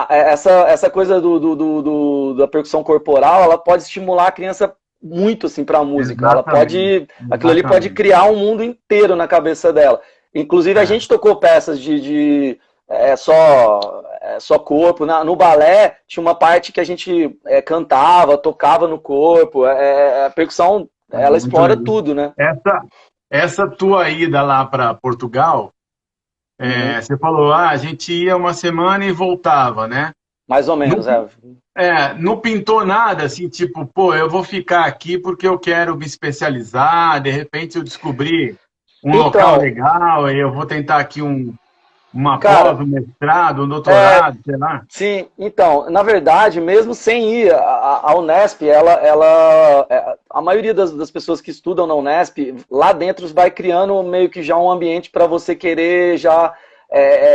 essa coisa da percussão corporal, ela pode estimular a criança muito, assim, para a música. Aquilo ali pode criar um mundo inteiro na cabeça dela. Inclusive, a gente tocou peças só corpo. No balé, tinha uma parte que a gente cantava, tocava no corpo. A percussão, ela explora tudo, né? Essa tua ida lá para Portugal, você falou, a gente ia uma semana e voltava, né? Mais ou menos, não pintou nada, assim, tipo, eu vou ficar aqui porque eu quero me especializar, de repente eu descobri um local legal, e eu vou tentar aqui uma pós, um mestrado, um doutorado, sei lá. Sim, então, na verdade, mesmo sem ir, a Unesp, a maioria das pessoas que estudam na Unesp, lá dentro vai criando meio que já um ambiente para você querer já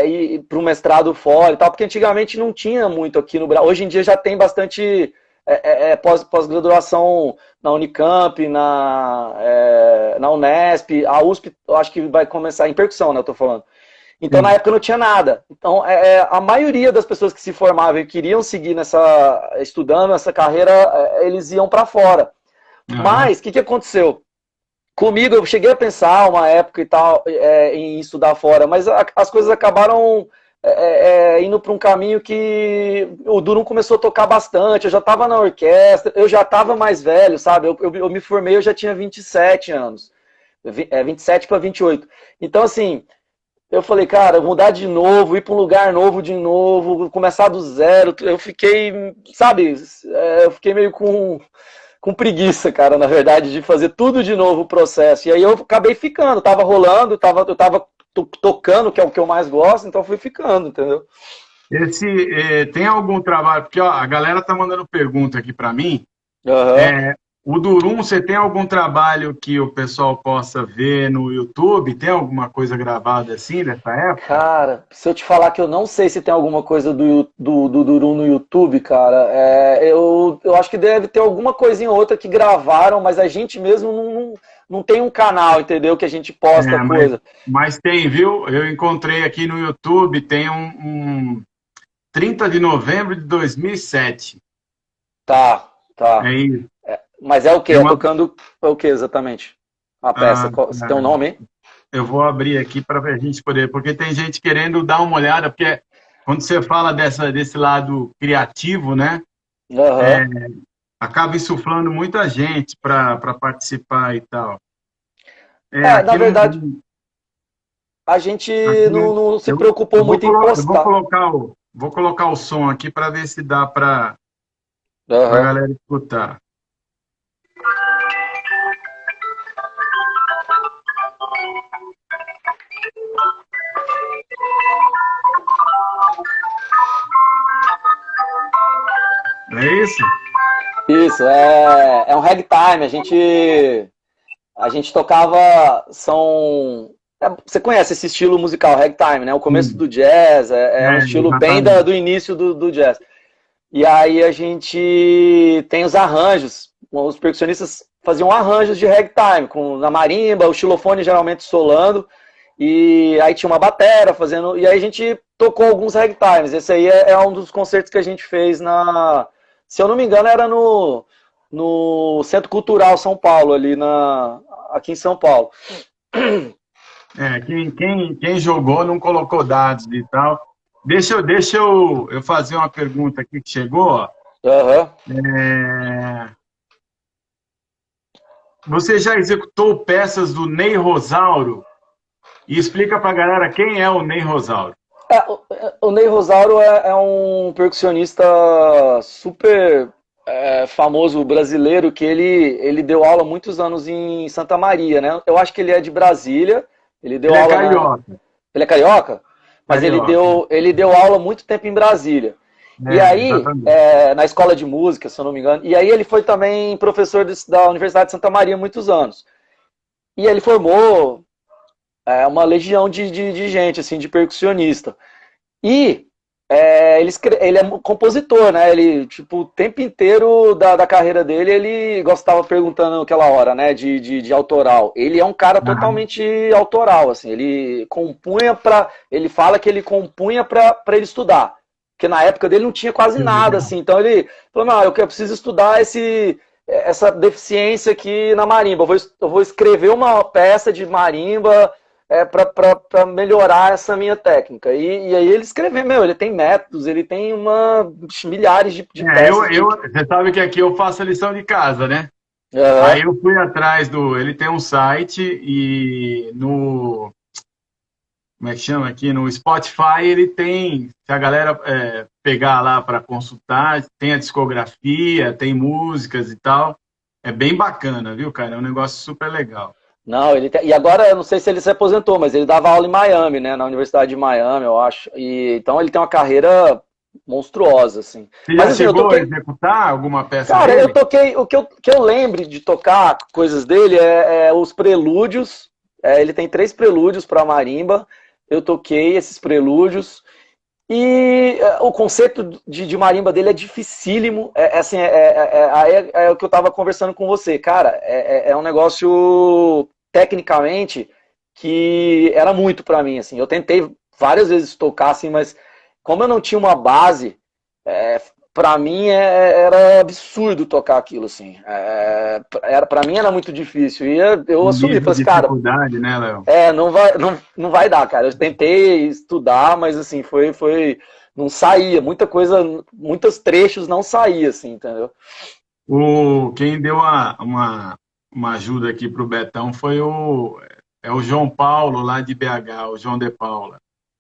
ir para um mestrado fora e tal, porque antigamente não tinha muito aqui no Brasil. Hoje em dia já tem bastante pós-graduação na Unicamp, na Unesp, a USP, eu acho que vai começar em percussão, né, eu tô falando. Então, na época não tinha nada. Então, a maioria das pessoas que se formavam e queriam seguir estudando essa carreira, eles iam para fora. Mas, o que aconteceu? Comigo, eu cheguei a pensar uma época e tal, em estudar fora, mas as coisas acabaram indo para um caminho que o Durum começou a tocar bastante, eu já estava na orquestra, eu já estava mais velho, sabe? Eu me formei, eu já tinha 27 anos. 27 para 28. Então, assim... Eu falei, cara, mudar de novo, ir para um lugar novo de novo, começar do zero. Eu fiquei, sabe, eu fiquei meio com preguiça, cara, na verdade, de fazer tudo de novo o processo. E aí eu acabei ficando, tava rolando, eu tava tocando, que é o que eu mais gosto, então fui ficando, entendeu? Tem algum trabalho, porque a galera tá mandando pergunta aqui para mim. O Durum, você tem algum trabalho que o pessoal possa ver no YouTube? Tem alguma coisa gravada assim nessa época? Cara, se eu te falar que eu não sei se tem alguma coisa do Durum no YouTube, cara, eu acho que deve ter alguma coisinha ou outra que gravaram, mas a gente mesmo não tem um canal, entendeu? Que a gente posta coisa. Mas tem, viu? Eu encontrei aqui no YouTube, tem um 30 de novembro de 2007. Tá. Tá. É isso. Mas é o quê? Tem É uma... tocando o quê exatamente? A peça? Você tem um nome, hein? Eu vou abrir aqui para a gente poder, porque tem gente querendo dar uma olhada, porque quando você fala desse lado criativo, né, Aham. acaba insuflando muita gente para participar e tal. Na Aqui não, verdade, a gente aqui não, não se eu, preocupou muito em eu vou postar. colocar vou colocar o som aqui para ver se dá para a Aham. galera escutar. É isso? Isso, é um ragtime. A gente tocava. Você conhece esse estilo musical, ragtime, né? O começo Sim. do jazz, é um estilo bem Exatamente. do início do jazz. E aí a gente tem os arranjos. Os percussionistas faziam arranjos de ragtime, na marimba, o xilofone geralmente solando. E aí tinha uma batera fazendo. E aí a gente tocou alguns ragtimes. Esse aí é um dos concertos que a gente fez na. Se eu não me engano, era no Centro Cultural São Paulo, aqui em São Paulo. Quem jogou não colocou dados e tal. Deixa eu fazer uma pergunta aqui que chegou. Ó. Aham. Você já executou peças do Ney Rosauro? E explica pra galera quem é o Ney Rosauro. O Ney Rosauro é um percussionista super famoso brasileiro que ele deu aula há muitos anos em Santa Maria, né? Eu acho que ele é de Brasília. Ele deu Ele é aula carioca. Ele é carioca? Mas ele Carioca. deu aula muito tempo em Brasília. E aí, Exatamente. na escola de música, se eu não me engano. E aí ele foi também professor da Universidade de Santa Maria há muitos anos. E ele formou uma legião de gente, assim, de percussionista. E ele é compositor, né? Ele, tipo, o tempo inteiro da carreira dele, ele gostava perguntando aquela hora, né? De autoral. Ele é um cara totalmente autoral, assim. Ele compunha pra. Ele fala que ele compunha pra ele estudar. Porque na época dele não tinha quase nada, assim. Então ele falou, não, eu preciso estudar essa deficiência aqui na marimba. Eu vou escrever uma peça de marimba para melhorar essa minha técnica. E aí ele escreveu, ele tem métodos, ele tem milhares de peças. Você sabe que aqui eu faço a lição de casa, né? Uhum. Aí eu fui atrás ele tem um site e como é que chama aqui? No Spotify ele tem, se a galera pegar lá para consultar, tem a discografia, tem músicas e tal. É bem bacana, viu, cara? É um negócio super legal. Não, e agora eu não sei se ele se aposentou, mas ele dava aula em Miami, né? Na Universidade de Miami, eu acho. Então ele tem uma carreira monstruosa, assim. Você Mas já assim, eu chegou a toquei. executar alguma peça Cara, eu dele? toquei. Que eu lembre de tocar coisas dele os prelúdios. Ele tem 3 prelúdios para marimba. Eu toquei esses prelúdios. E o conceito de marimba dele é dificílimo. É o que eu estava conversando com você. Cara, é um negócio tecnicamente que era muito para mim. Assim. Eu tentei várias vezes tocar, assim, mas como eu não tinha uma base, para mim era absurdo tocar aquilo. Assim. Para mim era muito difícil. E eu Um assumi, nível falei assim, de cara. dificuldade, né, Léo? Não vai dar, cara. Eu tentei estudar, mas assim, não saía, muita coisa, muitos trechos não saía, assim, entendeu? Quem deu uma ajuda aqui para o Betão foi o João Paulo, lá de BH, o João de Paula.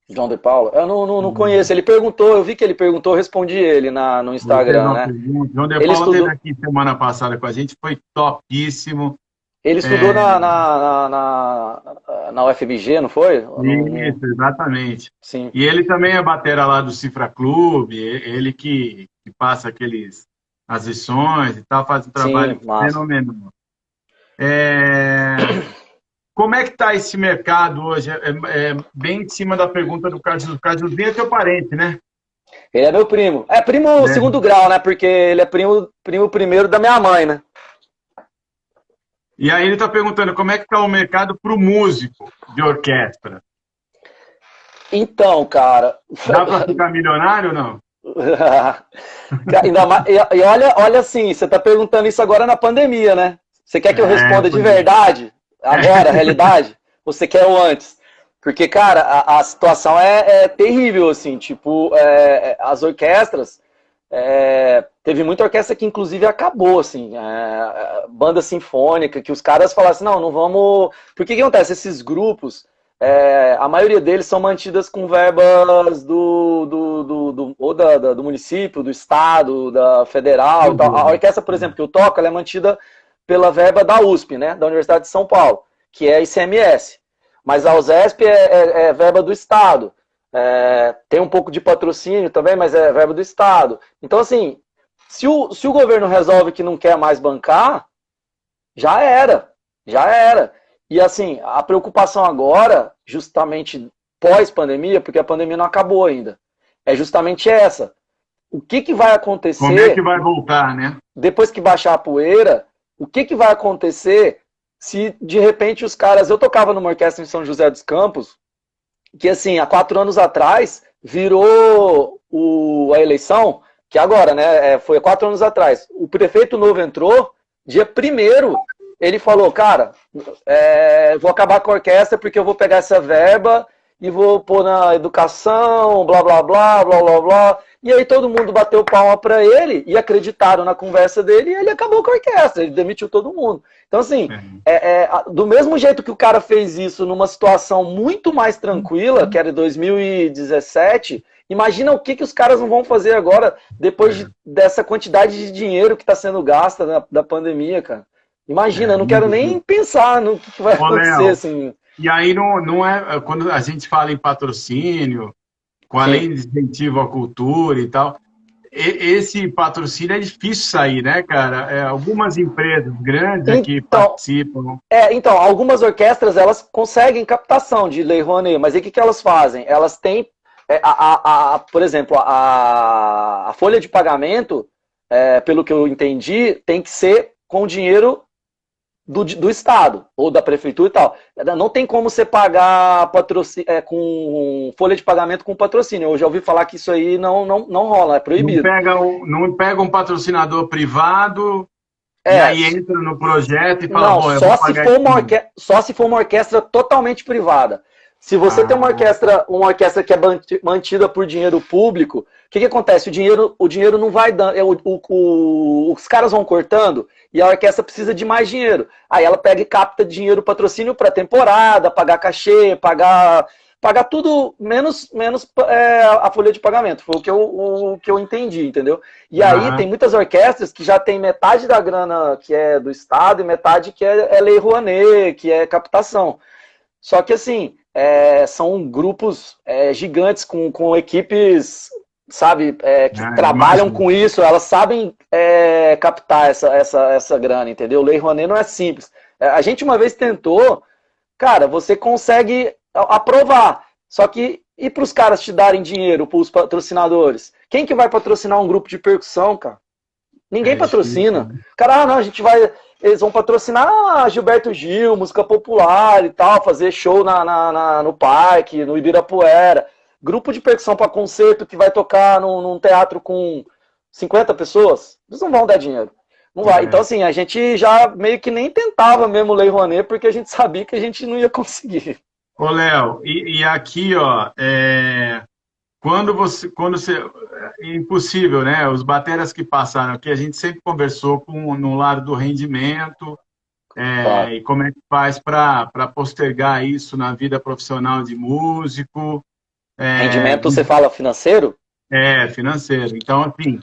João de Paula? Eu não conheço. Ele perguntou, eu vi que ele perguntou, eu respondi ele no Ele fez Instagram, uma né? pergunta. João de Ele Paula esteve estudou, aqui semana passada com a gente, foi topíssimo. ele estudou na UFMG, não foi? Isso, exatamente. Sim, E ele também é batera lá do Cifra Clube, ele que passa as lições e tal, faz um trabalho sim, massa. fenomenal. Como é que está esse mercado hoje? Bem em cima da pergunta do Carlos. O Carlos é teu parente, né? Ele é meu primo. É primo segundo grau, né? Porque ele é primo primeiro da minha mãe, né? E aí ele está perguntando como é que está o mercado para o músico de orquestra. Então, cara. Dá para ficar milionário ou não? Ainda mais, e olha assim, você tá perguntando isso agora na pandemia, né? Você quer que eu responda de verdade? Agora, realidade? Ou você quer o antes? Porque, cara, a situação é terrível, assim, tipo, as orquestras, teve muita orquestra que inclusive acabou, assim, banda sinfônica, que os caras falaram assim, não vamos... Porque que acontece? Esses grupos, a maioria deles são mantidas com verbas do município, do estado, da federal e tal. A orquestra, por exemplo, que eu toco, ela é mantida pela verba da USP, né, da Universidade de São Paulo, que é ICMS. Mas a USESP é verba do estado. Tem um pouco de patrocínio também, mas é verba do estado. Então, assim, se o governo resolve que não quer mais bancar, já era. E assim, a preocupação agora, justamente pós-pandemia, porque a pandemia não acabou ainda, é justamente essa. O que vai acontecer... Como é que vai voltar, né? Depois que baixar a poeira, o que vai acontecer se, de repente, os caras... Eu tocava numa orquestra em São José dos Campos, que, assim, há 4 anos atrás, virou a eleição, que agora, né, foi há 4 anos atrás. O prefeito novo entrou, dia 1º, ele falou, cara, vou acabar com a orquestra porque eu vou pegar essa verba e vou pôr na educação, blá, blá, blá, blá, blá, blá. E aí todo mundo bateu palma para ele e acreditaram na conversa dele e ele acabou com a orquestra, ele demitiu todo mundo. Então, assim, do mesmo jeito que o cara fez isso numa situação muito mais tranquila, que era em 2017, imagina o que os caras não vão fazer agora depois dessa quantidade de dinheiro que está sendo gasta da pandemia, cara. Imagina, eu não quero nem pensar no que vai acontecer, Léo, assim. E aí não é... Quando a gente fala em patrocínio, com a lei de incentivo à cultura e tal, esse patrocínio é difícil sair, né, cara? Algumas empresas grandes aqui participam. Então, algumas orquestras, elas conseguem captação de Lei Rouanet, mas aí o que elas fazem? Elas têm, por exemplo, a folha de pagamento, pelo que eu entendi, tem que ser com dinheiro do Estado, ou da Prefeitura e tal. Não tem como você pagar com folha de pagamento com patrocínio. Eu já ouvi falar que isso aí não rola, é proibido. Não pega um patrocinador privado e aí entra no projeto e fala, não, só se for uma orquestra totalmente privada. Se você tem uma orquestra que é mantida por dinheiro público, o que acontece? O dinheiro não vai dando, os caras vão cortando e a orquestra precisa de mais dinheiro. Aí ela pega e capta dinheiro, patrocínio para temporada, pagar cachê, pagar tudo, menos a folha de pagamento. Foi o que eu entendi, entendeu? E aí tem muitas orquestras que já tem metade da grana que é do Estado e metade que é Lei Rouanet, que é captação. Só que assim, são grupos gigantes com equipes, sabe, que trabalham com isso, elas sabem captar essa grana, entendeu? Lei Rouanet não é simples. A gente uma vez tentou, cara, você consegue aprovar, só que e para os caras te darem dinheiro, para os patrocinadores? Quem que vai patrocinar um grupo de percussão, cara? Ninguém patrocina. Cara, não, eles vão patrocinar Gilberto Gil, música popular e tal, fazer show no parque, no Ibirapuera. Grupo de percussão para concerto que vai tocar num teatro com 50 pessoas, eles não vão dar dinheiro. Não vai. Então, assim, a gente já meio que nem tentava mesmo Lei Rouanet, porque a gente sabia que a gente não ia conseguir. Ô, Léo, e aqui, ó, quando você... É impossível, né? Os bateras que passaram aqui, a gente sempre conversou no lado do rendimento, e como é que faz para postergar isso na vida profissional de músico. Rendimento, você fala financeiro? Financeiro. Então, assim,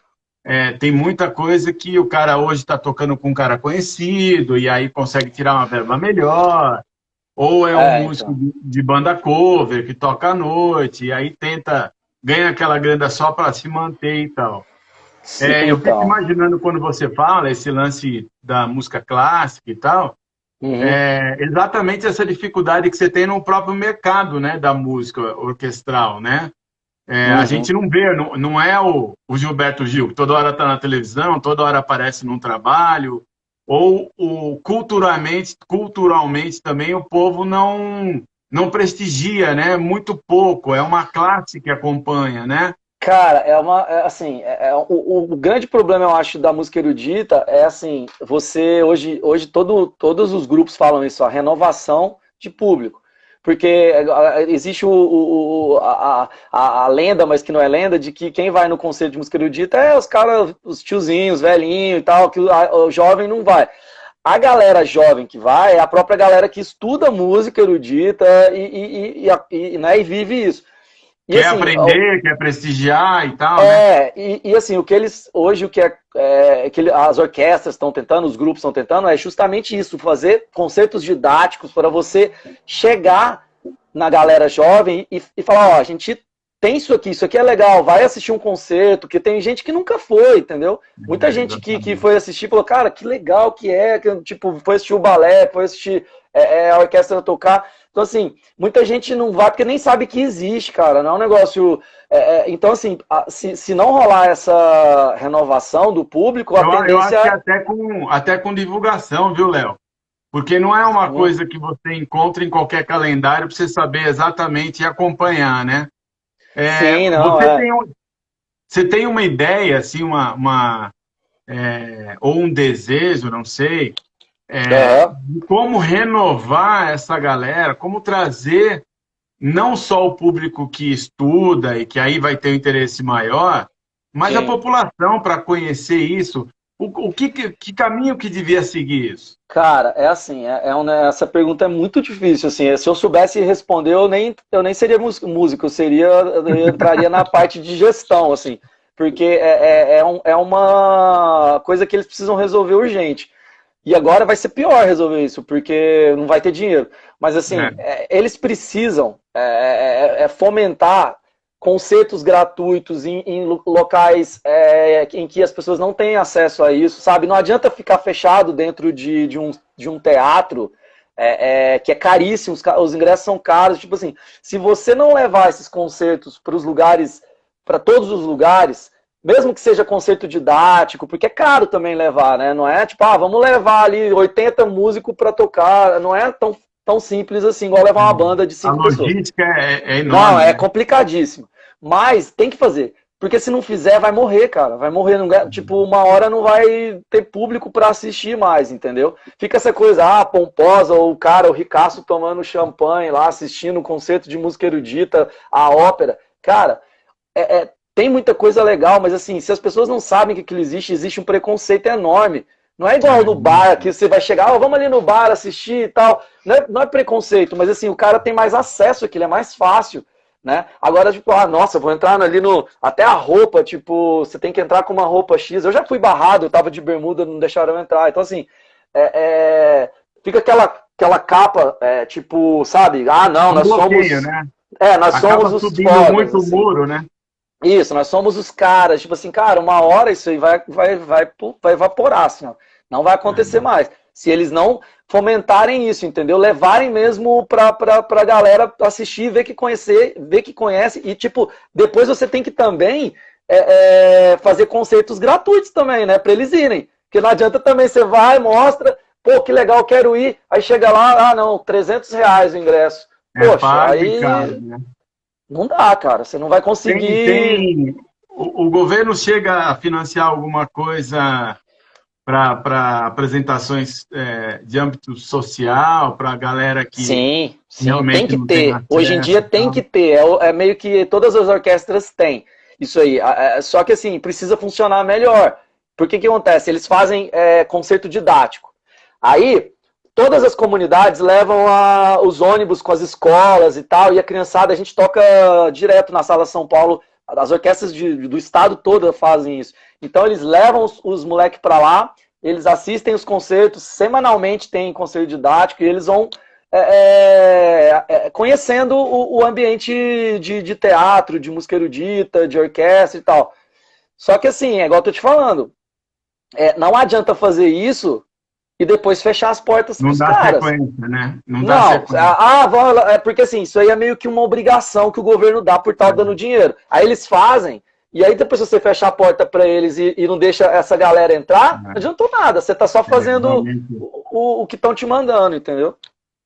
tem muita coisa que o cara hoje está tocando com um cara conhecido, e aí consegue tirar uma verba melhor, ou um músico de banda cover que toca à noite, e aí ganha aquela grana só para se manter e tal. Sim, eu fico imaginando quando você fala esse lance da música clássica e tal, exatamente essa dificuldade que você tem no próprio mercado, né, da música orquestral, né? A gente não vê, não é o Gilberto Gil, que toda hora está na televisão, toda hora aparece num trabalho, ou culturalmente também o povo não prestigia, né? Muito pouco, é uma classe que acompanha, né? Cara, assim, o grande problema, eu acho, da música erudita é assim, hoje todos os grupos falam isso, a renovação de público. Porque existe a lenda, mas que não é lenda, de que quem vai no concerto de música erudita é os caras, os tiozinhos, velhinhos e tal, que o jovem não vai. A galera jovem que vai é a própria galera que estuda música erudita né, e vive isso. E, Quer assim, aprender, quer prestigiar e tal, né? Assim, o que eles, hoje, que as orquestras estão tentando, os grupos estão tentando, é justamente isso, fazer concertos didáticos para você chegar na galera jovem e falar, ó, a gente tem isso aqui é legal, vai assistir um concerto, que tem gente que nunca foi, entendeu? Muita gente que foi assistir falou, cara, que legal que tipo, foi assistir o balé, foi assistir a orquestra tocar. Então, assim, muita gente não vai porque nem sabe que existe, cara, não é um negócio... então, assim, se não rolar essa renovação do público, a tendência... Eu acho que até com divulgação, viu, Léo? Porque não é uma coisa que você encontra em qualquer calendário para você saber exatamente e acompanhar, né? Sim, não, Você tem uma ideia, assim, ou um desejo, não sei, de como renovar essa galera, como trazer não só o público que estuda e que aí vai ter um interesse maior, mas a população para conhecer isso. Que caminho que devia seguir isso? Cara, é assim, essa pergunta é muito difícil, assim, se eu soubesse responder, eu nem seria músico, eu entraria na parte de gestão, assim, porque é uma coisa que eles precisam resolver urgente. E agora vai ser pior resolver isso, porque não vai ter dinheiro. Mas, assim, eles precisam fomentar concertos gratuitos em locais em que as pessoas não têm acesso a isso, sabe? Não adianta ficar fechado dentro de um teatro que é caríssimo, os ingressos são caros. Tipo assim, se você não levar esses concertos para os lugares, para todos os lugares, mesmo que seja concerto didático, porque é caro também levar, né? Não é tipo, vamos levar ali 80 músicos para tocar, não é tão simples assim, igual levar uma banda de 5 pessoas. A logística é enorme. Não, é complicadíssimo. Mas tem que fazer. Porque se não fizer, vai morrer, cara. Vai morrer. Tipo, uma hora não vai ter público para assistir mais, entendeu? Fica essa coisa, pomposa, o ricaço tomando champanhe lá, assistindo um concerto de música erudita, a ópera. Cara, tem muita coisa legal, mas assim, se as pessoas não sabem que aquilo existe um preconceito enorme. Não é igual no bar, que você vai chegar, vamos ali no bar assistir e tal. Não é preconceito, mas assim, o cara tem mais acesso àquilo, é mais fácil. Né? Agora, tipo, nossa, vou entrar ali até a roupa, tipo, você tem que entrar com uma roupa X. Eu já fui barrado, eu tava de bermuda, não deixaram eu entrar. Então, assim, fica aquela capa, tipo, sabe? Não, nós bloqueio, somos... né? Nós somos os fodas, muito assim. Muro, né? Isso, nós somos os caras. Tipo assim, cara, uma hora isso aí vai evaporar, assim, ó. Não vai acontecer mais. Se eles não fomentarem isso, entendeu? Levarem mesmo pra galera assistir, ver que conhece. E, tipo, depois você tem que também fazer concertos gratuitos também, né? Pra eles irem. Porque não adianta também, você vai, mostra, pô, que legal, quero ir. Aí chega lá, não, R$300 o ingresso. Poxa, aí... Caro, né? Não dá, cara. Você não vai conseguir... O governo chega a financiar alguma coisa... para apresentações de âmbito social, para a galera que... Sim, tem que ter. Hoje em dia tem que ter. É meio que todas as orquestras têm isso aí. Só que assim, precisa funcionar melhor. Porque que acontece? Eles fazem concerto didático. Aí, todas as comunidades levam os ônibus com as escolas e tal, e a criançada, a gente toca direto na Sala São Paulo. As orquestras do estado todo fazem isso. Então eles levam os moleques para lá, eles assistem os concertos, semanalmente tem concerto didático, e eles vão conhecendo o ambiente de teatro, de música erudita, de orquestra e tal. Só que assim, igual eu tô te falando, não adianta fazer isso e depois fechar as portas para os caras. Não dá sequência, né? Não dá sequência. Porque assim, isso aí é meio que uma obrigação que o governo dá por estar dando dinheiro. Aí eles fazem, e aí depois você fecha a porta para eles e não deixa essa galera entrar, não adiantou nada. Você tá só fazendo o que estão te mandando, entendeu?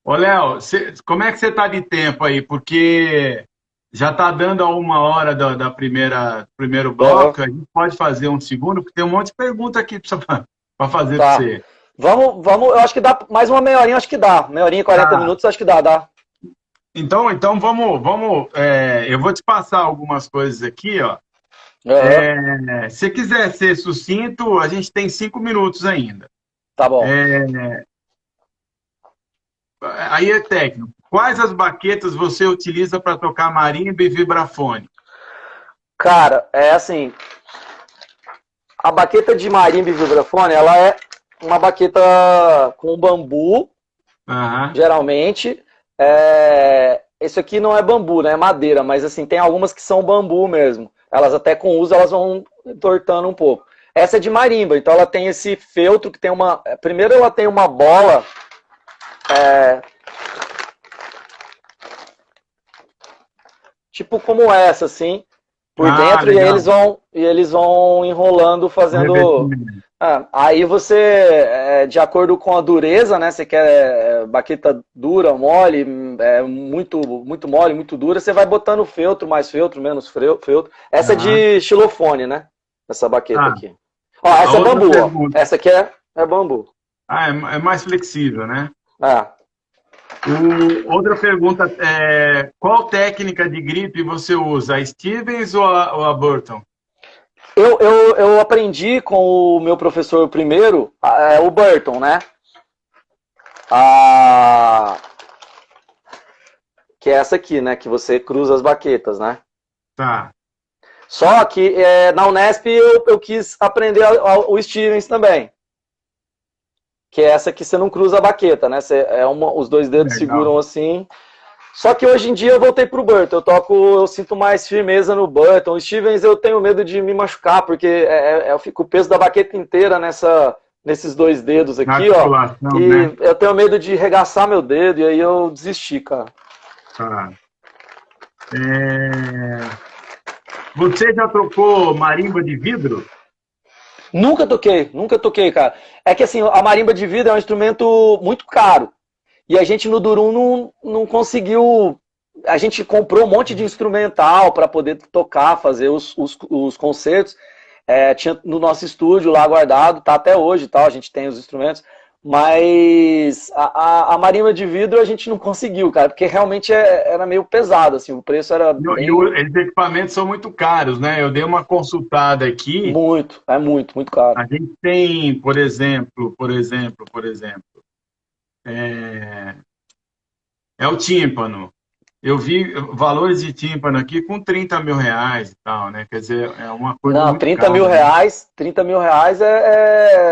Ô, Léo, como é que você tá de tempo aí? Porque Já está dando a 1 hora da primeiro bloco, a gente pode fazer um segundo, porque tem um monte de pergunta aqui para fazer para Tá. você. Vamos, eu acho que dá mais uma meia horinha, acho que dá. Meia horinha, 40 minutos, acho que dá. Então vamos, eu vou te passar algumas coisas aqui, ó. Se quiser ser sucinto, a gente tem 5 minutos ainda. Tá bom. Aí é técnico. Quais as baquetas você utiliza para tocar marimba e vibrafone? Cara, é assim, a baqueta de marimba e vibrafone, ela é uma baqueta com bambu, geralmente. Esse aqui não é bambu, né? É madeira, mas assim, tem algumas que são bambu mesmo. Elas até com uso, elas vão entortando um pouco. Essa é de marimba, então ela tem esse feltro que tem uma... Primeiro ela tem uma bola... tipo como essa, assim, por dentro, legal. e eles vão enrolando, fazendo... aí você, de acordo com a dureza, né? Você quer baqueta dura, mole, muito mole, muito dura, você vai botando feltro, mais feltro, menos feltro. Essa é de xilofone, né? Essa baqueta aqui. Ó, essa é bambu, ó. Essa aqui é bambu. É mais flexível, né? É. Outra pergunta é: qual técnica de gripe você usa? A Stevens ou a Burton? Eu aprendi com o meu professor primeiro, o Burton, né? Que é essa aqui, né? Que você cruza as baquetas, né? Tá. Só que na Unesp eu quis aprender o Stevens também. Que é essa que você não cruza a baqueta, né? Os dois dedos seguram assim. Só que hoje em dia eu voltei pro Burton. Eu sinto mais firmeza no Burton. O Stevens eu tenho medo de me machucar, porque eu fico o peso da baqueta inteira nesses dois dedos aqui, ó. E né? Eu tenho medo de regaçar meu dedo, e aí eu desisti, cara. Tá. Você já trocou marimba de vidro? Nunca toquei, cara. É que assim, a marimba de vidro é um instrumento muito caro. E a gente no Durum não conseguiu... A gente comprou um monte de instrumental para poder tocar, fazer os concertos. Tinha no nosso estúdio lá guardado, tá até hoje, tal, a gente tem os instrumentos. Mas a marimba de vidro a gente não conseguiu, cara, porque realmente era meio pesado, assim, o preço era bem... E os equipamentos são muito caros, né? Eu dei uma consultada aqui. Muito caro. A gente tem, por exemplo, o tímpano. Eu vi valores de tímpano aqui com 30 mil reais e tal, né? Quer dizer, é uma coisa Não, muito 30 cara, mil né? reais, 30 mil reais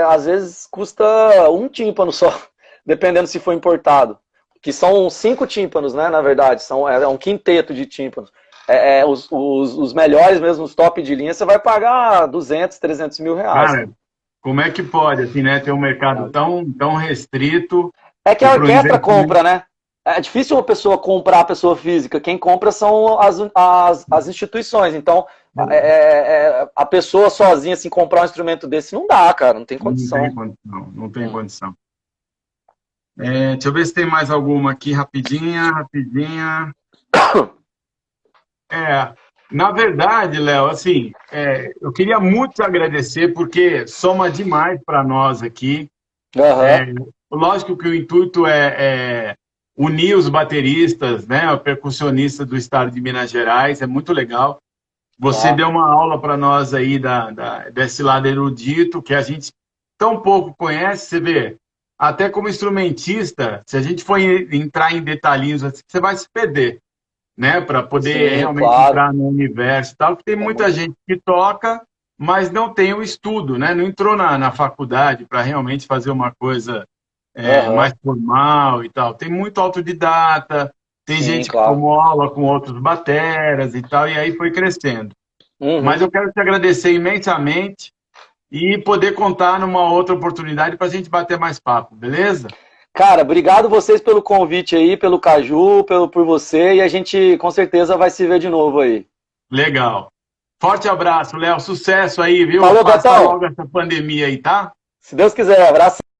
às vezes custa um tímpano só, dependendo se for importado. Que são 5 tímpanos, né, na verdade, é um quinteto de tímpanos. Os melhores mesmo, os top de linha, você vai pagar 200, 300 mil reais. Cara, como é que pode, assim, né, ter um mercado tão restrito? É que a orquestra compra, né? É difícil uma pessoa comprar a pessoa física. Quem compra são as instituições. Então, a pessoa sozinha, assim, comprar um instrumento desse não dá, cara. Não tem condição. Não tem condição. Deixa eu ver se tem mais alguma aqui, rapidinha. Na verdade, Léo, assim, eu queria muito te agradecer, porque soma demais para nós aqui. Lógico que o intuito é unir os bateristas, né, o percussionista do estado de Minas Gerais, é muito legal. Você deu uma aula para nós aí desse lado erudito, que a gente tão pouco conhece, você vê, até como instrumentista, se a gente for entrar em detalhinhos, você vai se perder, né, para poder realmente entrar no universo e tal, porque tem muita gente que toca, mas não tem o estudo, né, não entrou na faculdade para realmente fazer uma coisa mais formal e tal. Tem muito autodidata, tem gente que tomou aula com outros bateras e tal, e aí foi crescendo. Mas eu quero te agradecer imensamente e poder contar numa outra oportunidade para a gente bater mais papo, beleza? Cara, obrigado vocês pelo convite aí, pelo Caju, por você, e a gente com certeza vai se ver de novo aí. Legal. Forte abraço, Léo. Sucesso aí, viu? Falou, Passa Betão. logo essa pandemia aí, tá? Se Deus quiser, abraço.